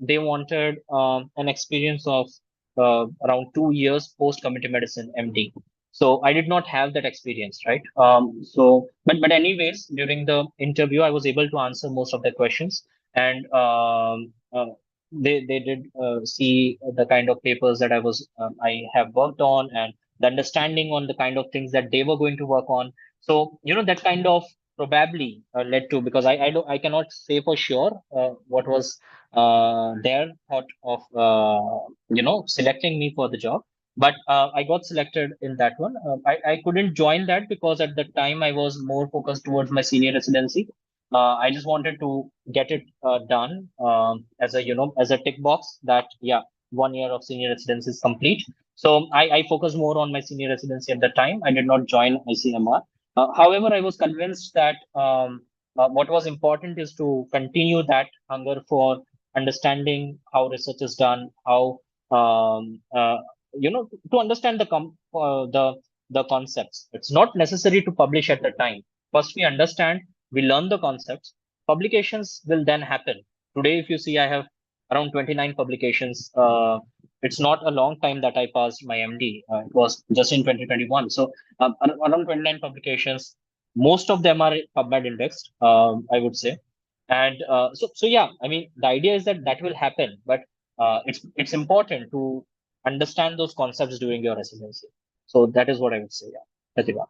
they wanted an experience of around 2 years post community medicine MD. So I did not have that experience, right? But anyways, during the interview, I was able to answer most of the questions, and they did see the kind of papers that I have worked on, and the understanding on the kind of things that they were going to work on. So that kind of probably led to, because I cannot say for sure what was their thought of selecting me for the job, but I got selected in that one. I couldn't join that because at the time I was more focused towards my senior residency. I just wanted to get it done as a as a tick box that, yeah, 1 year of senior residency is complete. So I focused more on my senior residency at the time. I did not join ICMR. However, I was convinced that what was important is to continue that hunger for understanding how research is done, how to understand the concepts. It's not necessary to publish at the time. First we understand, we learn the concepts. Publications will then happen. Today if you see, I have around 29 publications. It's not a long time that I passed my MD. It was just in 2021. So around 29 publications. Most of them are PubMed indexed, I would say. And so yeah, I mean, the idea is that that will happen, but it's important to understand those concepts during your residency. So that is what I would say. Yeah, Pratibha.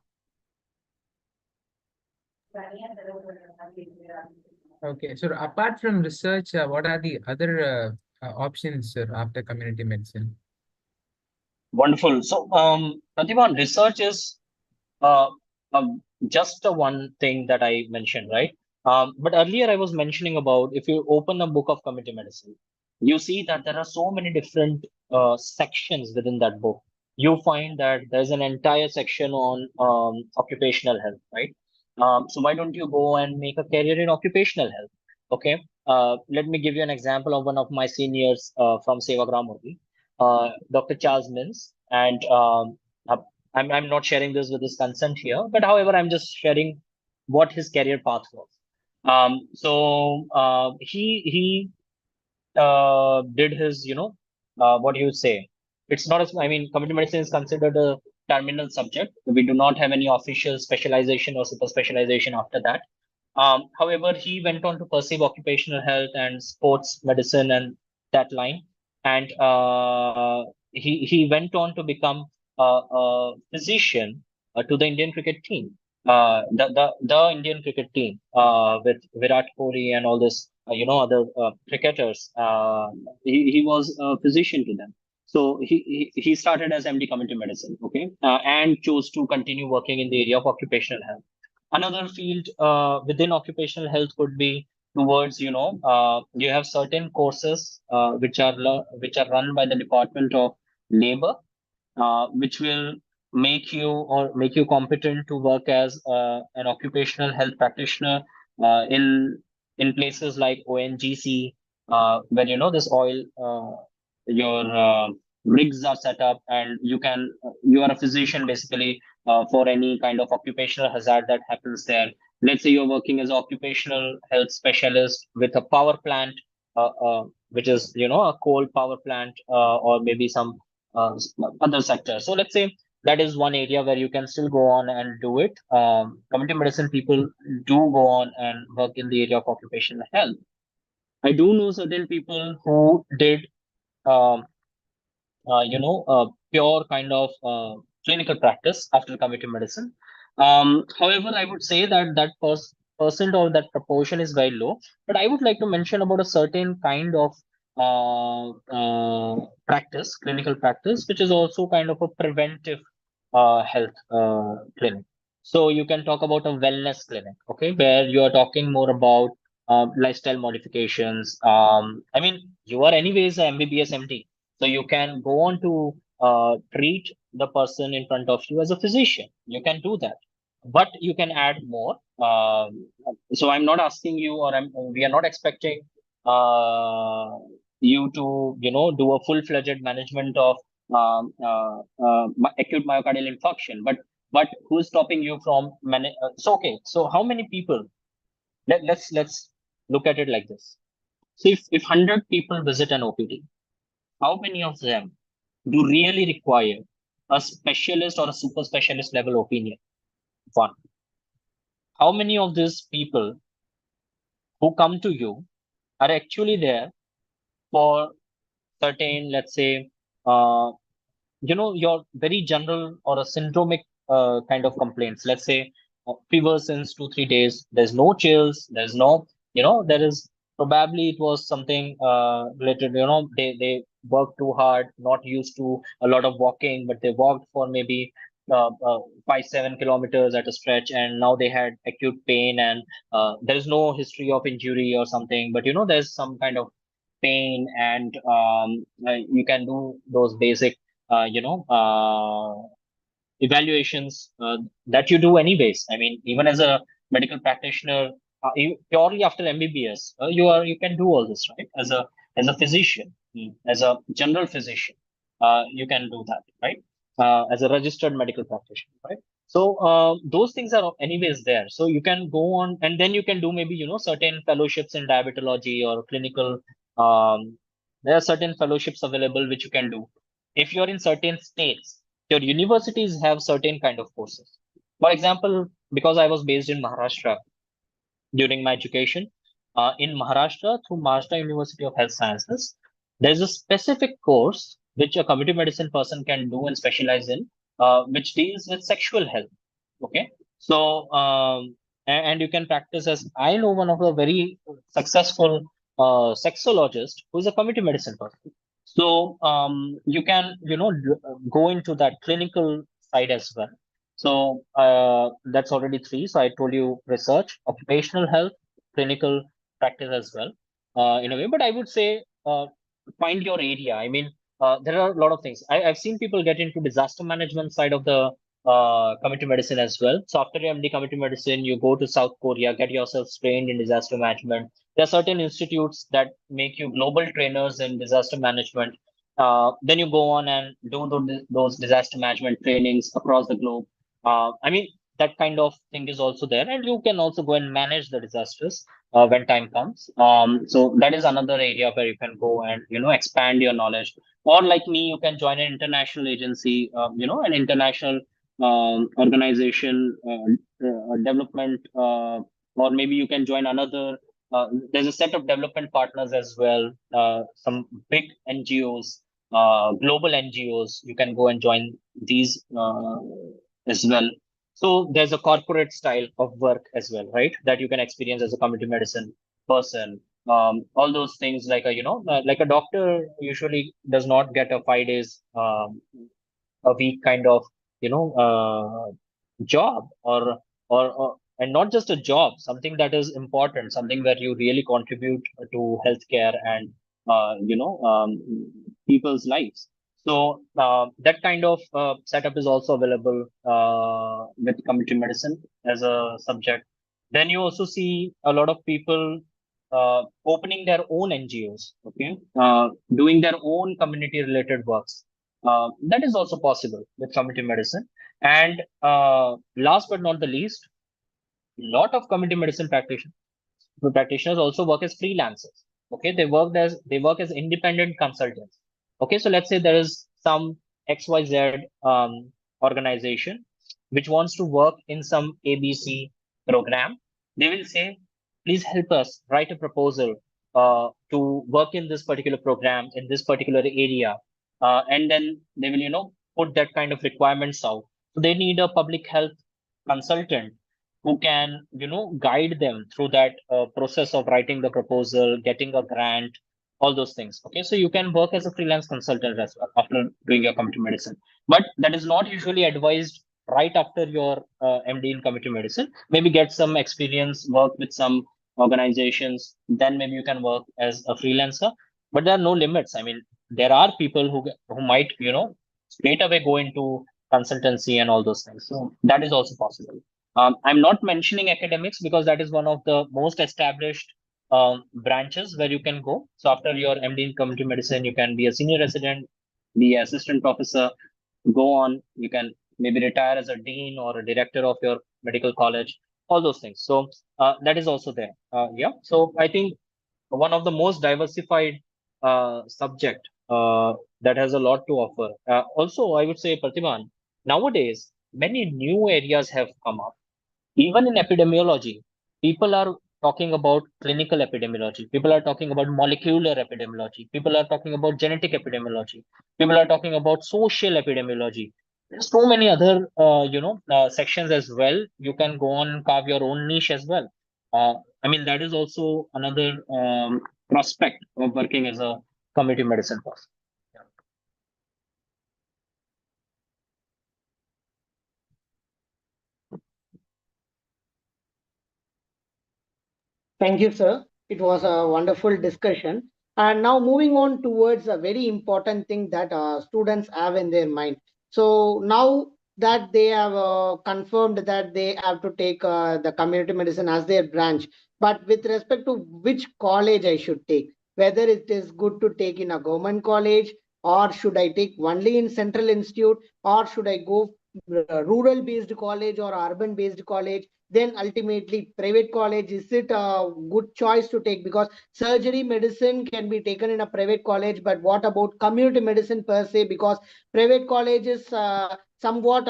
Okay, so apart from research, what are the other options, sir, after community medicine? Wonderful. So, Pratibha, research is uh, just the one thing that I mentioned, right? But earlier I was mentioning about, if you open a book of community medicine, you see that there are so many different sections within that book. You find that there's an entire section on occupational health, right? So why don't you go and make a career in occupational health? Okay. Let me give you an example of one of my seniors from Sevagram only, Dr. Charles Mins, and I'm not sharing this with his consent here, but however, I'm just sharing what his career path was. He did his, what do you say? It's not as, I mean, community medicine is considered a terminal subject. We do not have any official specialization or super specialization after that. However, he went on to pursue occupational health and sports medicine and that line. And he went on to become a physician to the Indian cricket team, the Indian cricket team with Virat Kohli and all this, other cricketers. He was a physician to them. So he started as MD community medicine, okay, and chose to continue working in the area of occupational health. Another field within occupational health could be towards, you have certain courses which are run by the Department of Labor, which will make you competent to work as an occupational health practitioner in places like ONGC, where this oil your rigs are set up, and you are a physician basically for any kind of occupational hazard that happens there. Let's say you're working as an occupational health specialist with a power plant, which is a coal power plant, or maybe some other sector. So let's say that is one area where you can still go on and do it. Community medicine people do go on and work in the area of occupational health. I do know certain people who did um, pure kind of clinical practice after community medicine. However, I would say that percent or that proportion is very low. But I would like to mention about a certain kind of practice, clinical practice, which is also kind of a preventive health clinic. So you can talk about a wellness clinic, okay, where you are talking more about lifestyle modifications. I mean, you are anyways a MBBS MD, so you can go on to treat the person in front of you as a physician. You can do that. but you can add more. So I'm not asking you, or we are not expecting you to, do a full-fledged management of acute myocardial infarction. But who's stopping you from so okay, so how many people? Let's look at it like this. So if 100 people visit an OPD, how many of them do really require a specialist or a super specialist level opinion? One. How many of these people who come to you are actually there for certain, let's say, uh, your very general or a syndromic kind of complaints? Let's say fever since 2 3 days, there's no chills, there's no, there is probably it was something related, they worked too hard, not used to a lot of walking, but they walked for maybe 5 7 kilometers at a stretch, and now they had acute pain, and there is no history of injury or something, but there's some kind of pain, and you can do those basic evaluations that you do anyways. I mean, even as a medical practitioner, purely after MBBS, you can do all this, right? As a physician, as a general physician, you can do that, right? As a registered medical practitioner, right? So those things are anyways there. So you can go on, and then you can do maybe certain fellowships in diabetology or clinical. There are certain fellowships available which you can do if you're in certain states. Your universities have certain kind of courses. For example, because I was based in Maharashtra during my education, in Maharashtra through Maharashtra University of Health Sciences, there's a specific course which a community medicine person can do and specialize in, which deals with sexual health. Okay, so and you can practice as I know one of the very successful sexologist who's a community medicine person. So you can go into that clinical side as well. So that's already three. So I told you research, occupational health, clinical practice as well, in a way. But I would say find your area. I mean, there are a lot of things. I've seen people get into disaster management side of the community medicine as well. So after your MD community medicine, you go to South Korea, get yourself trained in disaster management. There are certain institutes that make you global trainers in disaster management. Then you go on and do those disaster management trainings across the globe. I mean, that kind of thing is also there, and you can also go and manage the disasters when time comes. So that is another area where you can go and expand your knowledge. Or like me, you can join an international agency, an international organization, development, or maybe you can join another. There's a set of development partners as well. Some big NGOs, global NGOs. You can go and join these as well. So there's a corporate style of work as well, right? That you can experience as a community medicine person. All those things like like a doctor usually does not get a 5 days a week kind of job, or and not just a job, something that is important, something where you really contribute to healthcare and people's lives. So that kind of setup is also available with community medicine as a subject. Then you also see a lot of people opening their own NGOs, okay, doing their own community related works. That is also possible with community medicine. And last but not the least, lot of community medicine practitioners also work as freelancers. Okay, they work as independent consultants. Okay, so let's say there is some XYZ organization which wants to work in some ABC program. They will say, please help us write a proposal to work in this particular program in this particular area, and then they will put that kind of requirements out. So they need a public health consultant who can guide them through that process of writing the proposal, getting a grant, all those things. Okay, so you can work as a freelance consultant as well after doing your community medicine, but that is not usually advised right after your MD in community medicine. Maybe get some experience, work with some organizations, then maybe you can work as a freelancer. But there are no limits. I mean, there are people who might straight away go into consultancy and all those things, so that is also possible. I'm not mentioning academics because that is one of the most established branches where you can go. So after your MD in community medicine, you can be a senior resident, be an assistant professor, go on. You can maybe retire as a dean or a director of your medical college, all those things. So that is also there. Yeah. So I think one of the most diversified subject that has a lot to offer. Also, I would say, Pratibhan, nowadays many new areas have come up. Even in epidemiology, people are talking about clinical epidemiology. People are talking about molecular epidemiology. People are talking about genetic epidemiology. People are talking about social epidemiology. There's so many other, sections as well. You can go on and carve your own niche as well. Uh, I mean, that is also another prospect of working as a community medicine person. Thank you, sir. It was a wonderful discussion. And now moving on towards a very important thing that students have in their mind. So now that they have confirmed that they have to take the community medicine as their branch, but with respect to which college I should take, whether it is good to take in a government college, or should I take only in central institute, or should I go rural based college or urban based college, then ultimately private college, is it a good choice to take? Because surgery medicine can be taken in a private college, but what about community medicine per se? Because private college is somewhat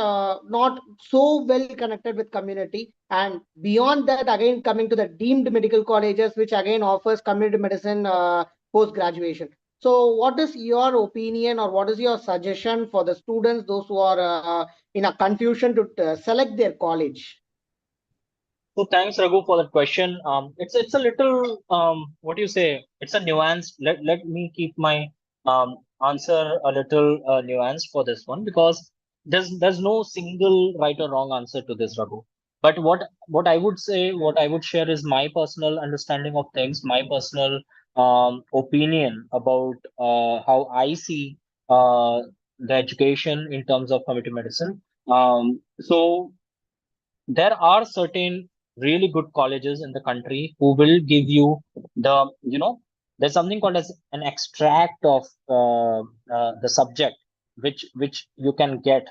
not so well connected with community, and beyond that, again coming to the deemed medical colleges, which again offers community medicine post graduation. So what is your opinion, or what is your suggestion for the students, those who are in a confusion to select their college? So thanks, Raghu, for that question. It's a little what do you say? It's a nuance. Let me keep my answer a little nuanced for this one, because there's no single right or wrong answer to this, Raghu. But what I would say, what I would share is my personal understanding of things, my personal opinion about how I see the education in terms of community medicine. So there are certain really good colleges in the country who will give you there's something called as an extract of the subject which you can get.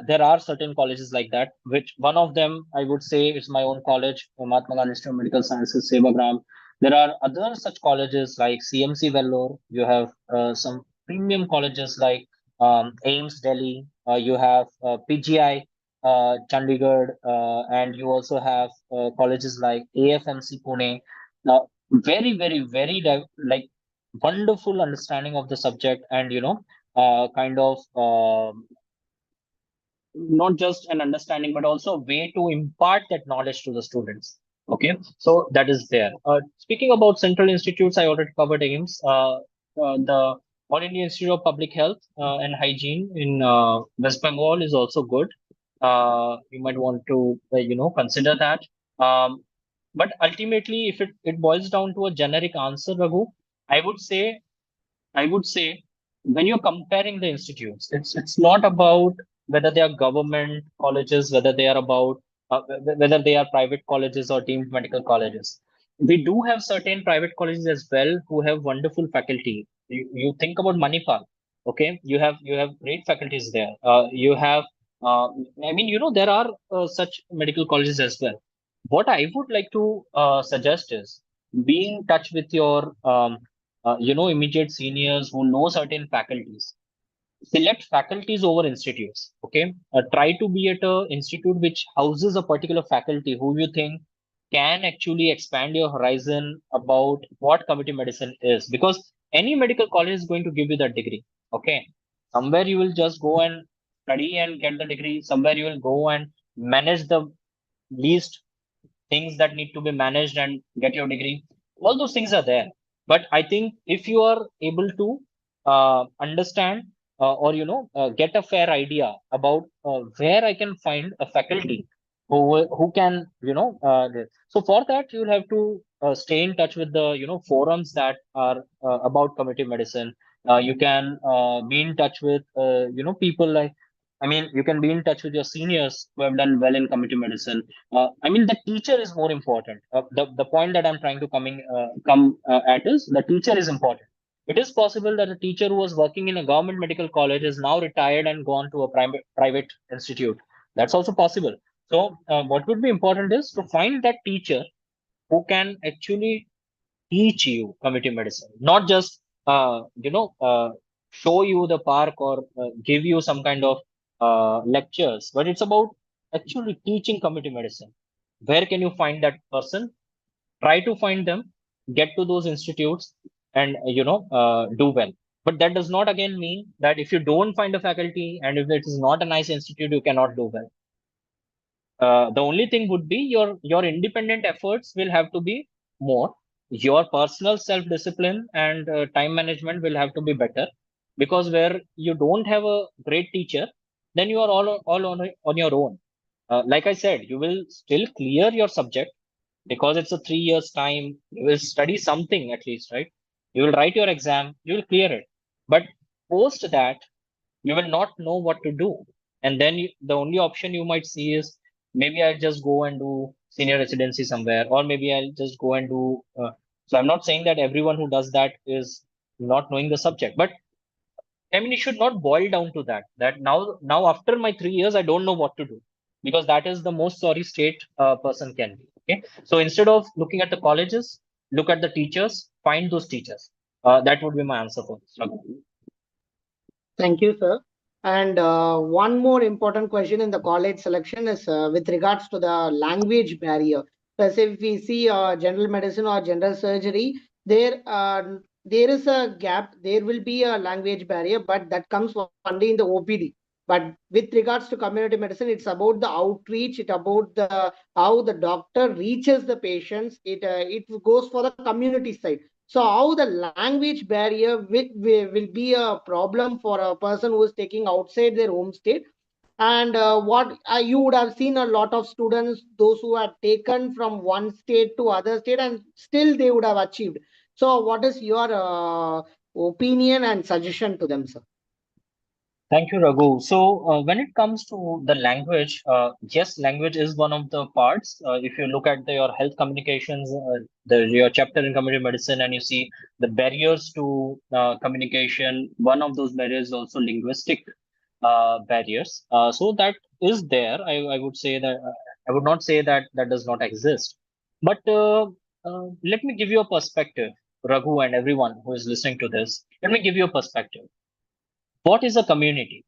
There are certain colleges like that, which one of them I would say is my own college, Mahatma Gandhi Institute of Medical Sciences, Sevagram. There are other such colleges like CMC Vellore. You have some premium colleges like AIMS Delhi. You have PGI Chandigarh, and you also have colleges like AFMC Pune. Now, very, very, very like wonderful understanding of the subject, and kind of not just an understanding, but also a way to impart that knowledge to the students. Okay, so that is there. Speaking about central institutes, I already covered AIMS. The All India Institute of Public Health and Hygiene in West Bengal is also good. You might want to consider that. Um, but ultimately, if it boils down to a generic answer, Raghu, I would say I would say when you're comparing the institutes, it's not about whether they are government colleges, whether they are about whether they are private colleges or deemed medical colleges. We do have certain private colleges as well who have wonderful faculty. You think about Manipal, okay? You have great faculties there. You have, I mean, there are such medical colleges as well. What I would like to suggest is be in touch with your immediate seniors who know certain faculties. Select faculties over institutes. Okay, try to be at a institute which houses a particular faculty who you think can actually expand your horizon about what community medicine is, because any medical college is going to give you that degree. Okay, somewhere you will just go and study and get the degree. Somewhere you will go and manage the least things that need to be managed and get your degree. All those things are there. But I think if you are able to understand or get a fair idea about where I can find a faculty who can so for that you'll have to stay in touch with the forums that are about community medicine. You can be in touch with people like I mean, you can be in touch with your seniors who have done well in community medicine. I mean, the teacher is more important. The point that I'm trying to come at is the teacher is important. It is possible that a teacher who was working in a government medical college is now retired and gone to a private institute. That's also possible. So, what would be important is to find that teacher who can actually teach you community medicine, not just show you the park or give you some kind of lectures, but it's about actually teaching community medicine. Where can you find that person? Try to find them, get to those institutes, and do well. But that does not again mean that if you don't find a faculty and if it is not a nice institute, you cannot do well. The only thing would be your independent efforts will have to be more. Your personal self discipline and time management will have to be better, because where you don't have a great teacher, then you are all on your own. Like I said, you will still clear your subject because it's a 3 years time. You will study something at least, right? You will write your exam, you will clear it, but post that you will not know what to do. And then the only option you might see is, maybe I'll just go and do senior residency somewhere, or maybe I'll just go and do. So I'm not saying that everyone who does that is not knowing the subject, but I mean, it should not boil down to that. That now after my 3 years, I don't know what to do, because that is the most sorry state a person can be. Okay, so instead of looking at the colleges, look at the teachers, find those teachers. That would be my answer for this. Thank you, sir. And one more important question in the college selection is with regards to the language barrier. Because if we see general medicine or general surgery, there is a gap. There will be a language barrier, but that comes only in the OPD. But with regards to community medicine, it's about the outreach. It's about the how the doctor reaches the patients. It goes for the community side. So how the language barrier will be a problem for a person who is taking outside their home state. And what you would have seen a lot of students, those who had taken from one state to other state, and still they would have achieved. So what is your opinion and suggestion to them, sir? Thank you, Raghu. So, when it comes to the language, yes, language is one of the parts. If you look at your health communications, your chapter in community medicine, and you see the barriers to communication, one of those barriers is also linguistic barriers. So that is there. I would say that I would not say that that does not exist. But let me give you a perspective, Raghu, and everyone who is listening to this. Let me give you a perspective. What is a community?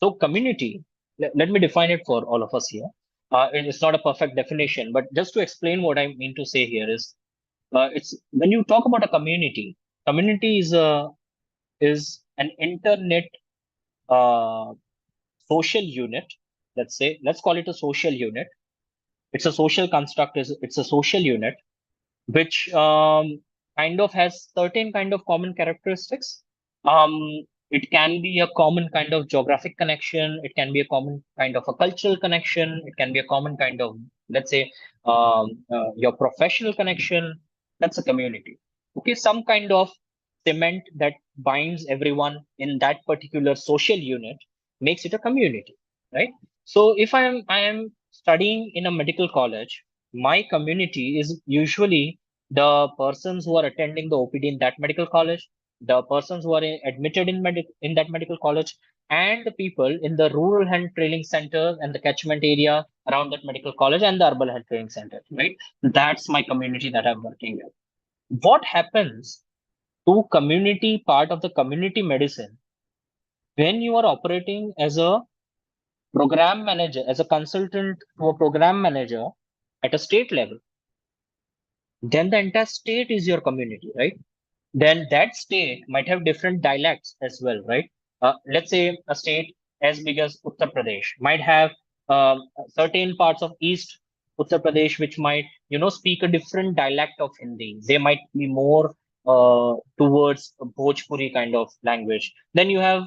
So community, let me define it for all of us here. It's not a perfect definition, but just to explain what I mean to say here is, it's when you talk about a community, community is an internet uh, social unit. Let's say, let's call it a social unit. It's a social construct. It's a social unit which kind of has certain kind of common characteristics. It can be a common kind of geographic connection. It can be a common kind of a cultural connection. It can be a common kind of, let's say, your professional connection. That's a community. Okay, some kind of cement that binds everyone in that particular social unit makes it a community, right? So if I am studying in a medical college, my community is usually the persons who are attending the OPD in that medical college, the persons who are admitted in that medical college, and the people in the rural health training center and the catchment area around that medical college and the urban health training center, right? That's my community that I'm working with. What happens to community part of the community medicine when you are operating as a program manager, as a consultant to a program manager at a state level? Then the entire state is your community, right? Then that state might have different dialects as well, right? Let's say a state as big as Uttar Pradesh might have certain parts of East Uttar Pradesh which might, speak a different dialect of Hindi. They might be more towards Bhojpuri kind of language. Then you have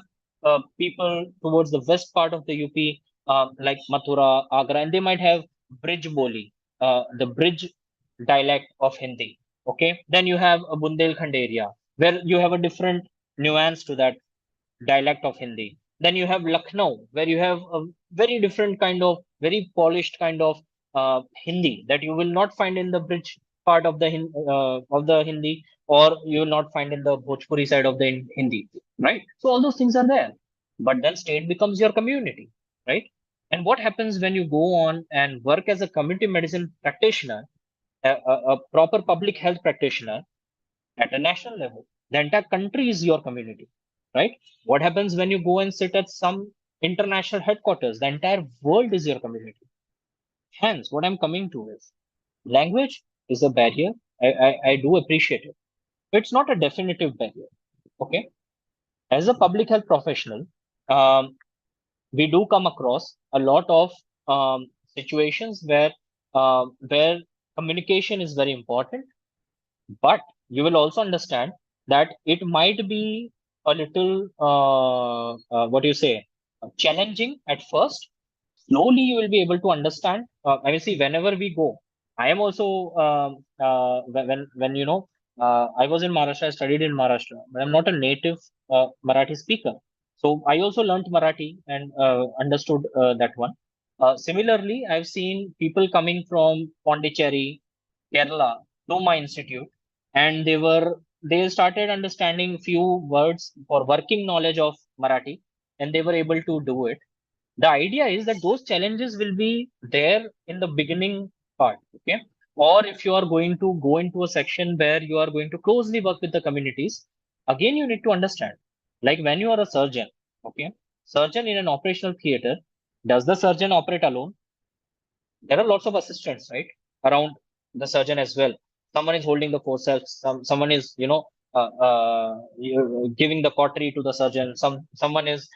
people towards the west part of the UP, like Mathura, Agra, and they might have Bridge Boli, the bridge dialect of Hindi. Okay, then you have a Bundelkhand area where you have a different nuance to that dialect of Hindi. Then you have Lucknow, where you have a very different kind of, very polished kind of Hindi that you will not find in the bridge part of the Hindi, or you will not find in the Bhojpuri side of the Hindi, right? So all those things are there. But then state becomes your community, right? And what happens when you go on and work as a community medicine practitioner, a proper public health practitioner at a national level? The entire country is your community, right? What happens when you go and sit at some international headquarters? The entire world is your community. Hence, what I'm coming to is language is a barrier. I do appreciate it. It's not a definitive barrier. Okay. As a public health professional, um, we do come across a lot of situations where communication is very important, but you will also understand that it might be a little what do you say, challenging at first. Slowly you will be able to understand. I mean, see, whenever we go, I am also when I was in Maharashtra, I studied in Maharashtra, but I'm not a native Marathi speaker. So I also learned Marathi and understood that one. Similarly, I've seen people coming from Pondicherry, Kerala, to my institute, and they started understanding few words for working knowledge of Marathi, and they were able to do it. The idea is that those challenges will be there in the beginning part. Okay. Or if you are going to go into a section where you are going to closely work with the communities, again you need to understand, like when you are a surgeon. Okay. Surgeon in an operational theater, does the surgeon operate alone? There are lots of assistants, right, around the surgeon as well. Someone is holding the forceps, someone is giving the cautery to the surgeon, someone is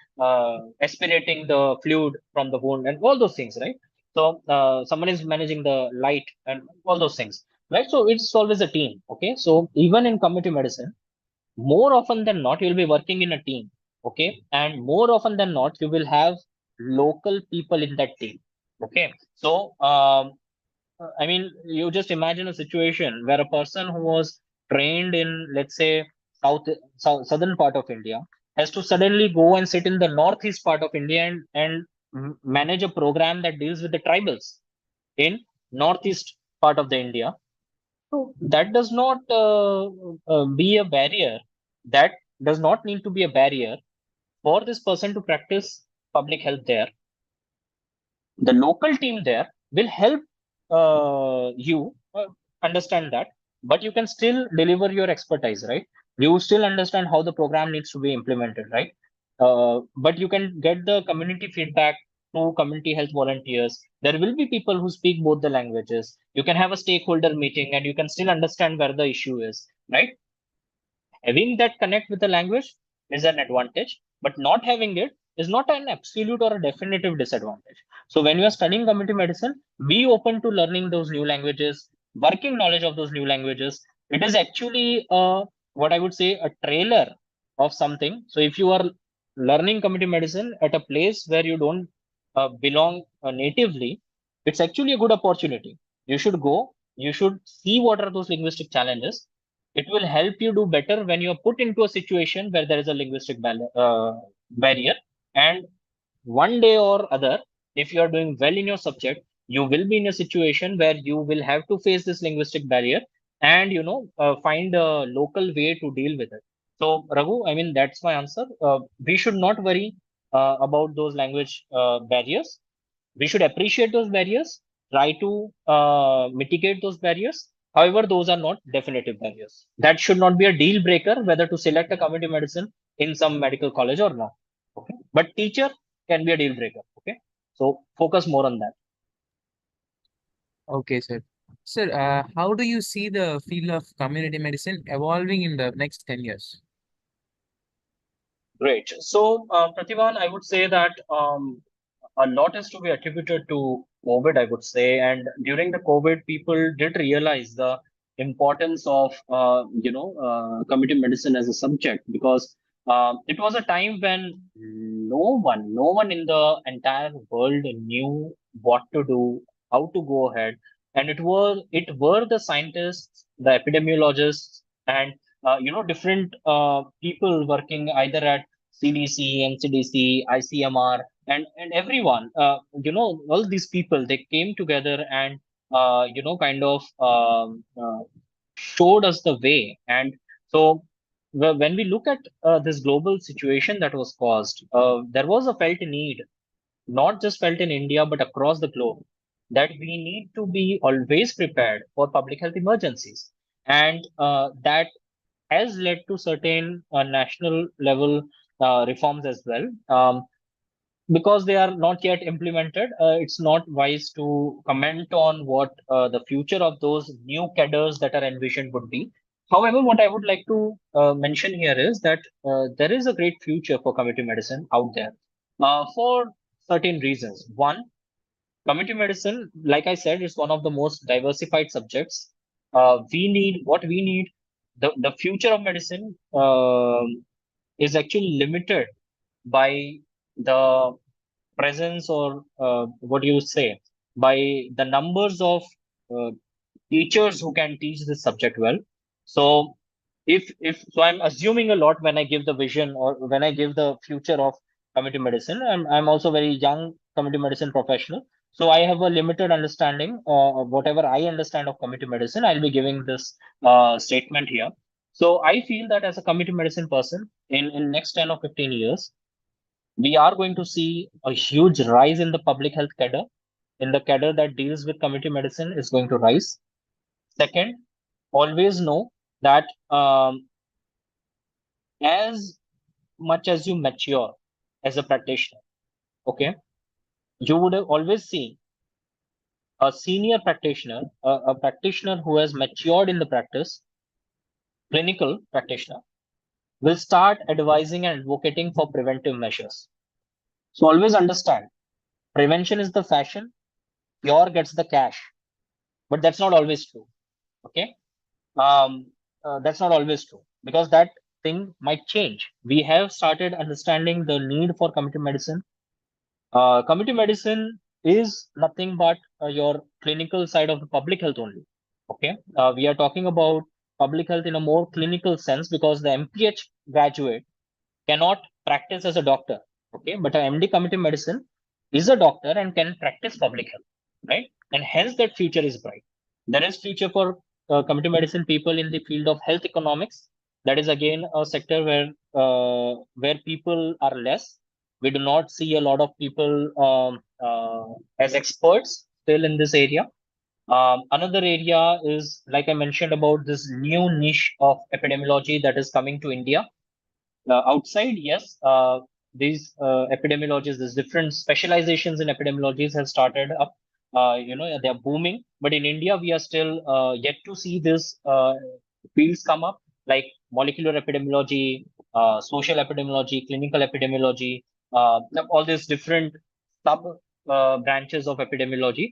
aspirating the fluid from the wound, and all those things, right? So someone is managing the light and all those things, right? So it's always a team. Okay. So even in community medicine, more often than not you'll be working in a team. Okay. And more often than not you will have local people in that team. Okay. So I mean, you just imagine a situation where a person who was trained in, let's say, southern part of India has to suddenly go and sit in the northeast part of India and manage a program that deals with the tribals in northeast part of the India. So that does not be a barrier. That does not need to be a barrier for this person to practice public health there. The local team there will help you understand that, but you can still deliver your expertise, right? You still understand how the program needs to be implemented, right? But you can get the community feedback through community health volunteers. There will be people who speak both the languages. You can have a stakeholder meeting and you can still understand where the issue is, right? Having that connect with the language is an advantage, but not having it is not an absolute or a definitive disadvantage. So when you are studying community medicine, be open to learning those new languages, working knowledge of those new languages. It is actually what I would say a trailer of something. So if you are learning community medicine at a place where you don't belong natively, it's actually a good opportunity. You should go. You should see what are those linguistic challenges. It will help you do better when you're put into a situation where there is a linguistic barrier. And one day or other, if you are doing well in your subject, you will be in a situation where you will have to face this linguistic barrier and find a local way to deal with it. So Raghu, I mean, that's my answer. We should not worry about those language barriers. We should appreciate those barriers, try to mitigate those barriers. However, those are not definitive barriers. That should not be a deal breaker whether to select a community medicine in some medical college or not. Okay. But teacher can be a deal breaker. Okay. So focus more on that. Okay, sir. Sir, how do you see the field of community medicine evolving in the next 10 years? Great. So, Pratibhan, I would say that a lot is to be attributed to COVID, I would say. And during the COVID, people did realize the importance of, community medicine as a subject, because it was a time when no one in the entire world knew what to do, how to go ahead. And it were the scientists, the epidemiologists, and different people working either at CDC, NCDC, ICMR, and everyone, all these people, they came together and, kind of showed us the way. And so when we look at this global situation that was caused, there was a felt need, not just felt in India, but across the globe, that we need to be always prepared for public health emergencies. And that has led to certain national level reforms as well. Because they are not yet implemented, it's not wise to comment on what the future of those new cadres that are envisioned would be. However, what I would like to mention here is that there is a great future for community medicine out there for certain reasons. One, community medicine, like I said, is one of the most diversified subjects. We need, the future of medicine is actually limited by the presence, or what do you say, by the numbers of uh, teachers who can teach this subject well. So if so, I'm assuming a lot when I give the vision, or when I give the future of community medicine. I'm also very young community medicine professional, so I have a limited understanding of whatever I understand of community medicine. I'll be giving this statement here. So I feel that as a community medicine person, in next 10 or 15 years, we are going to see a huge rise in the public health cadre. In the cadre that deals with community medicine is going to rise. Second, always know that as much as you mature as a practitioner, okay, you would have always seen a senior practitioner, a practitioner who has matured in the practice, clinical practitioner, will start advising and advocating for preventive measures. So always understand, prevention is the fashion, cure gets the cash, but that's not always true. Okay, that's not always true, because that thing might change. We have started understanding the need for community medicine. Community medicine is nothing but your clinical side of the public health only. Okay, we are talking about public health in a more clinical sense, because the MPH graduate cannot practice as a doctor. Okay, but an MD community medicine is a doctor and can practice public health, right? And hence that future is bright. There is future for community medicine people in the field of health economics. That is again a sector where people are less. We do not see a lot of people as experts still in this area. Another area is, like I mentioned, about this new niche of epidemiology that is coming to India. Outside, yes, these epidemiologists, these different specializations in epidemiologies have started up. They are booming. But in India, we are still yet to see this fields come up, like molecular epidemiology, social epidemiology, clinical epidemiology, all these different sub branches of epidemiology,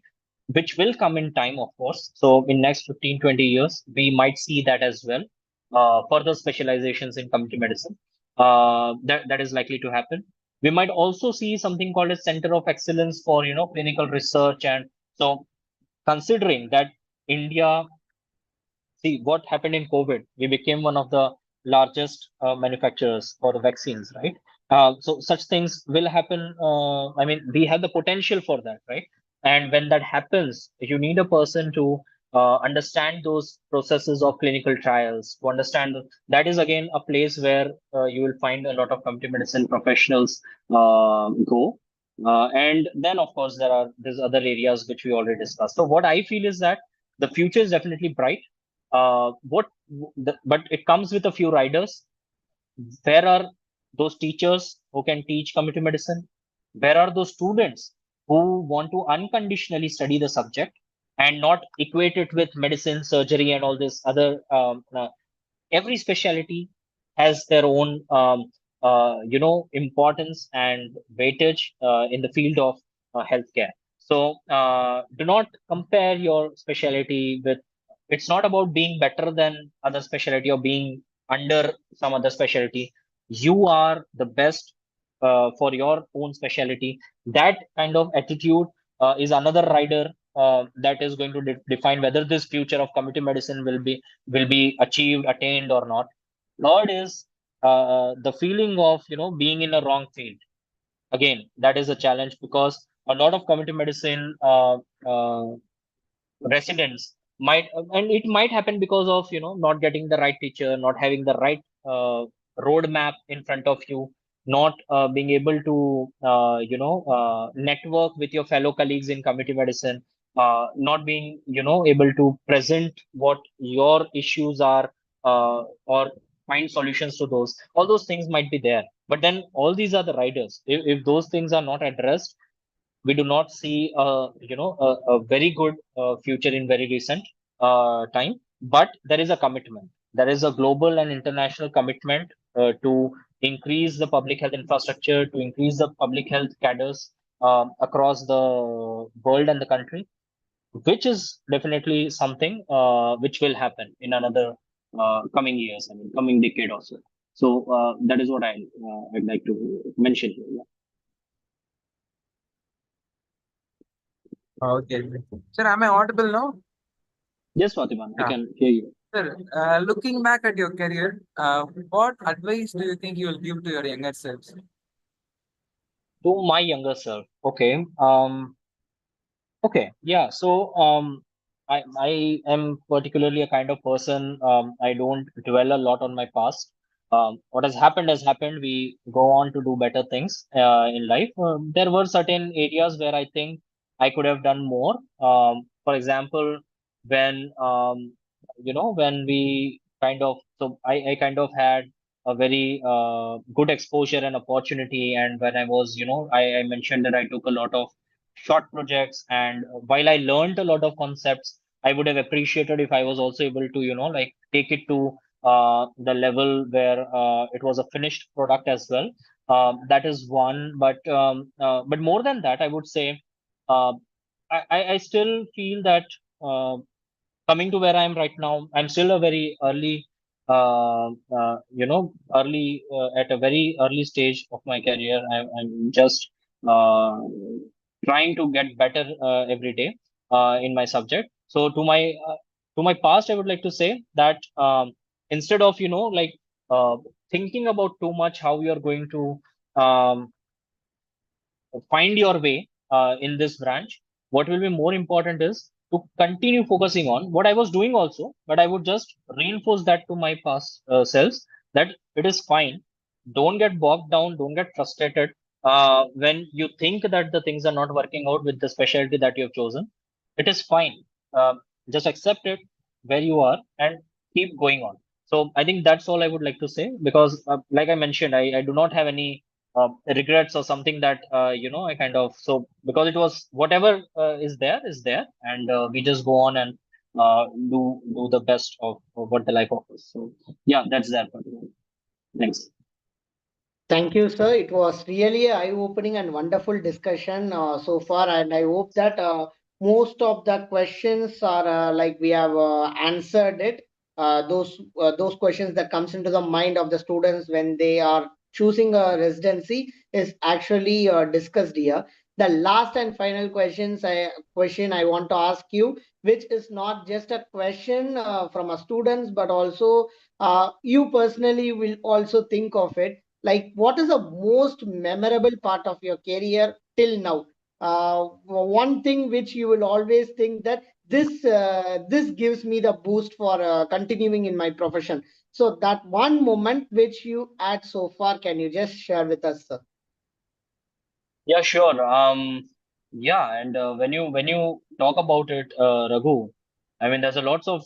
which will come in time, of course. So in next 15, 20 years, we might see that as well. Further specializations in community medicine, that is likely to happen. We might also see something called a center of excellence for clinical research. And so, considering that India, see what happened in COVID, we became one of the largest manufacturers for the vaccines, right? So such things will happen. I mean, we have the potential for that, right? And when that happens, you need a person to understand those processes of clinical trials. To understand that is again a place where you will find a lot of community medicine professionals go. And then, of course, there's other areas which we already discussed. So what I feel is that the future is definitely bright. But it comes with a few riders. Where are those teachers who can teach community medicine? Where are those students who want to unconditionally study the subject and not equate it with medicine, surgery, and all this other? Every specialty has their own, importance and weightage in the field of healthcare. So do not compare your specialty with. It's not about being better than other specialty or being under some other specialty. You are the best for your own specialty. That kind of attitude is another rider that is going to define whether this future of community medicine will be achieved, attained, or not. Third is the feeling of being in a wrong field. Again, that is a challenge because a lot of community medicine residents might, and it might happen because of not getting the right teacher, not having the right roadmap in front of you, not being able to network with your fellow colleagues in community medicine, not being able to present what your issues are, or find solutions to those. All those things might be there, but then all these are the riders. If those things are not addressed, we do not see a very good future in very recent time. But there is a commitment, there is a global and international commitment to increase the public health infrastructure, to increase the public health cadres across the world and the country, which is definitely something which will happen in another coming years, I mean coming decade also. So that is what I'd like to mention here. Yeah. Okay. Sir, am I audible now? Yes, Fatima, I Yeah. can hear you. Sir, looking back at your career, what advice do you think you will give to your younger selves? To my younger self. Okay. Okay. Yeah. So I am particularly a kind of person. I don't dwell a lot on my past. What has happened. We go on to do better things in life. There were certain areas where I think I could have done more. For example, when when we kind of, so I kind of had a very good exposure and opportunity. And when I was, I mentioned that I took a lot of short projects, and while I learned a lot of concepts, I would have appreciated if I was also able to like take it to the level where it was a finished product as well. That is one. But more than that, I would say uh, I still feel that uh, coming to where I am right now, I'm still a very early, early at a very early stage of my career. I'm just uh, trying to get better every day in my subject. So to my past, I would like to say that instead of thinking about too much how you are going to um, find your way in this branch, what will be more important is to continue focusing on what I was doing also, but I would just reinforce that to my past selves, that it is fine. Don't get bogged down, don't get frustrated when you think that the things are not working out with the specialty that you have chosen. It is fine. Just accept it where you are and keep going on. So I think that's all I would like to say, because like I mentioned, I do not have any regrets or something that I kind of, so because it was whatever is there, and we just go on and do the best of what the life offers. So yeah, that's that. Thanks. Thank you, sir. It was really a eye-opening and wonderful discussion so far, and I hope that most of the questions are like we have answered it. Those questions that comes into the mind of the students when they are choosing a residency is actually discussed here. The last and final question I want to ask you, which is not just a question from a students, but also you personally will also think of it, like what is the most memorable part of your career till now? One thing which you will always think that this gives me the boost for continuing in my profession. So that one moment which you had so far, can you just share with us, sir? Yeah, sure. Yeah, and when you talk about it, Raghu, I mean, there's a lots of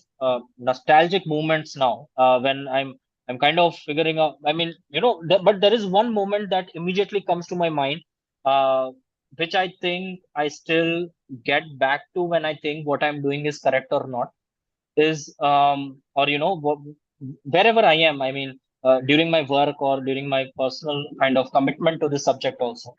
nostalgic moments now when I'm kind of figuring out. I mean, but there is one moment that immediately comes to my mind, uh, which I think I still get back to when I think what I'm doing is correct or not. Is or wherever I am. I mean, during my work or during my personal kind of commitment to this subject also.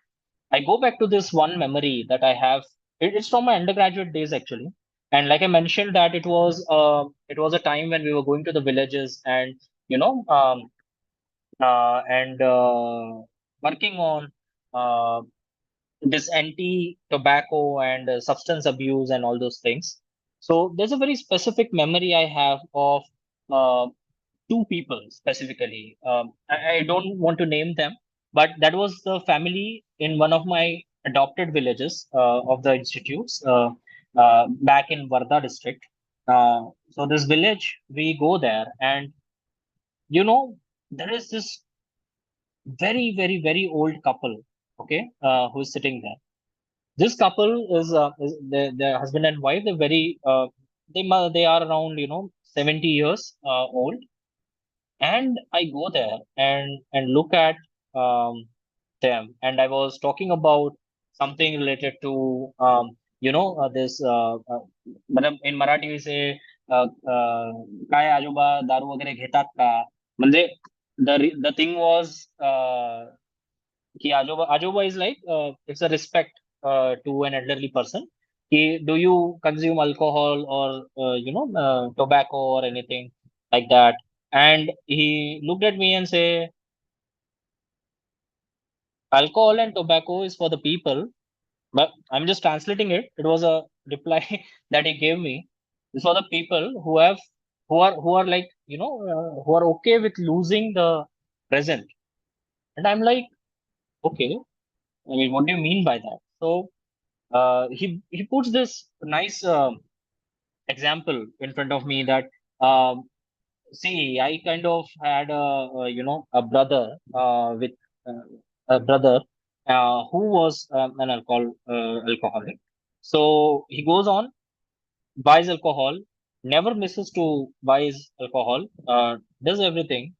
I go back to this one memory that I have. It's from my undergraduate days actually, and like I mentioned that it was a time when we were going to the villages and you know um, and working on uh, this anti-tobacco and substance abuse and all those things. So there's a very specific memory I have of uh, two people specifically. I don't want to name them, but that was the family in one of my adopted villages of the institutes back in Varda district. So this village, we go there, and you know, there is this very old couple, okay, who's sitting there. This couple is the husband and wife. They're very they are around 70 years old, and I go there and look at them, and I was talking about something related to this मतलब in Marathi we say काय आजोबा दारू वगैरे घेतात का म्हणजे the thing was कि आजोबा आजोबा is like it's a respect to an elderly person कि do you consume alcohol or tobacco or anything like that. And he looked at me and say, alcohol and tobacco is for the people, but I'm just translating it. It was a reply that he gave me. It's for the people who are like who are okay with losing the present. And I'm like, okay, I mean, what do you mean by that? So he puts this nice example in front of me that um, see, I kind of had a brother with a brother who was an alcoholic. So he goes on, buys alcohol, never misses to buy his alcohol, does everything.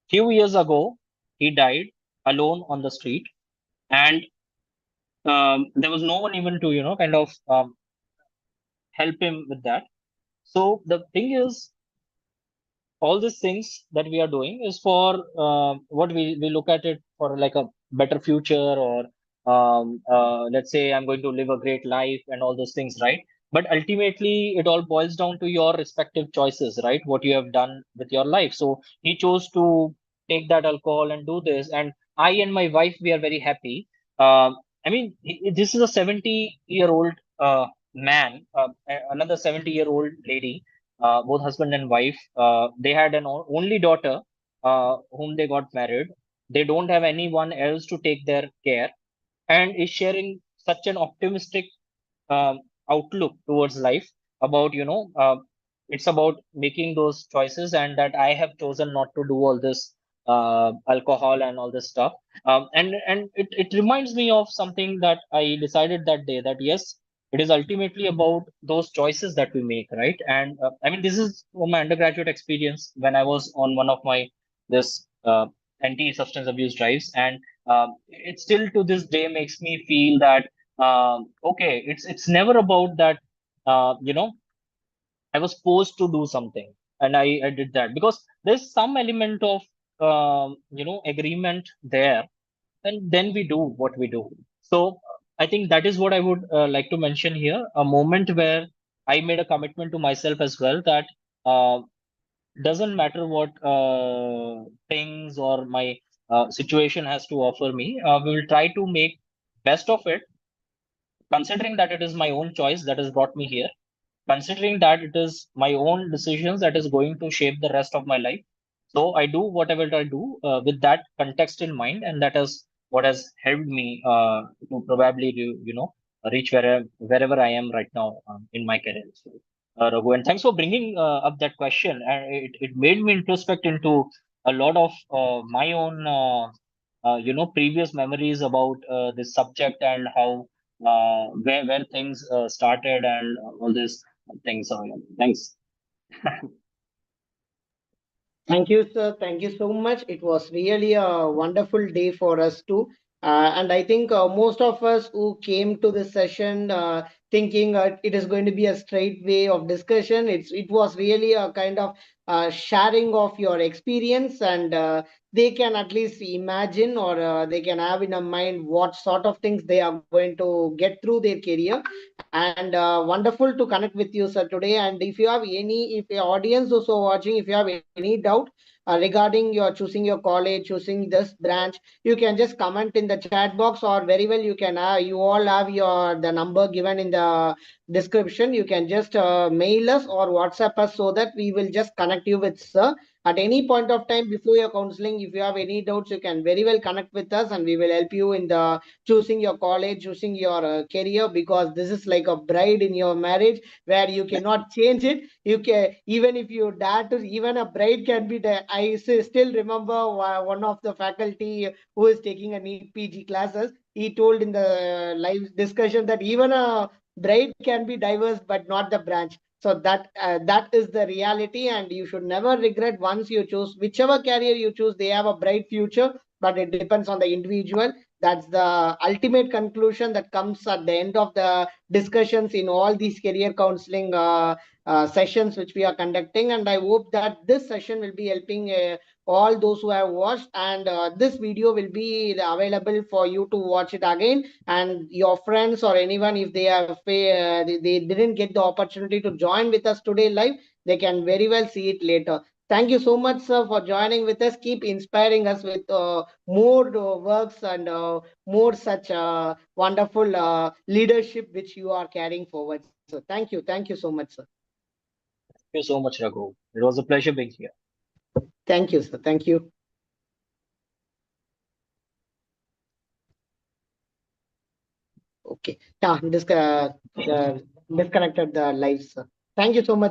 Few years ago, he died alone on the street, and there was no one even to kind of help him with that. So the thing is, all these things that we are doing is for what we look at it for like a better future, or let's say I'm going to live a great life and all those things, right? But ultimately it all boils down to your respective choices, right? What you have done with your life. So he chose to take that alcohol and do this, and I and my wife, we are very happy. I mean, this is a 70-year-old man, another 70-year-old lady, both husband and wife. They had an only daughter whom they got married. They don't have anyone else to take their care, and is sharing such an optimistic um, outlook towards life about it's about making those choices, and that I have chosen not to do all this alcohol and all this stuff. And it reminds me of something that I decided that day, that yes, it is ultimately about those choices that we make, right? And I mean, this is from my undergraduate experience when I was on one of my this anti-substance abuse drives, and it still to this day makes me feel that okay, it's never about that. I was forced to do something, and I did that because there's some element of agreement there, and then we do what we do. So I think that is what I would like to mention here. A moment where I made a commitment to myself as well, that uh, doesn't matter what things or my situation has to offer me. We will try to make best of it, considering that it is my own choice that has brought me here, considering that it is my own decisions that is going to shape the rest of my life. So I do whatever I do with that context in mind, and that is what has helped me to probably do, reach wherever I am right now in my career. So, Raghu, and thanks for bringing up that question, and it made me introspect into a lot of my own previous memories about this subject, and how where things started, and all this things. So yeah, thanks. Thank you, sir. Thank you so much. It was really a wonderful day for us too. And I think most of us who came to this session thinking it is going to be a straight way of discussion, it was really a kind of sharing of your experience, and they can at least imagine, or they can have in a mind what sort of things they are going to get through their career. And wonderful to connect with you, sir, today. And if you have any, if your audience also watching, if you have any doubt, regarding your choosing your college, choosing this branch, you can just comment in the chat box, or very well you can you all have the number given in the description. You can just mail us or WhatsApp us so that we will just connect you with sir. At any point of time before your counseling, if you have any doubts, you can very well connect with us, and we will help you in the choosing your college, choosing your career, because this is like a bride in your marriage where you cannot change it. You can, even if you dare to, even a bride can be there. Still remember one of the faculty who is taking a NEET PG classes. He told in the live discussion that even a bride can be diverse, but not the branch. So that is the reality, and you should never regret once you choose whichever career you choose. They have a bright future, but it depends on the individual. That's the ultimate conclusion that comes at the end of the discussions in all these career counseling sessions which we are conducting. And I hope that this session will be helping all those who have watched, and this video will be available for you to watch it again, and your friends or anyone, if they have they didn't get the opportunity to join with us today live, they can very well see it later. Thank you so much, sir, for joining with us. Keep inspiring us with more works and more such wonderful leadership which you are carrying forward. So thank you so much, sir. Thank you so much, Raghu. It was a pleasure being here. Thank you, sir. Thank you. Okay. Yeah, disconnected the live, sir. Thank you so much.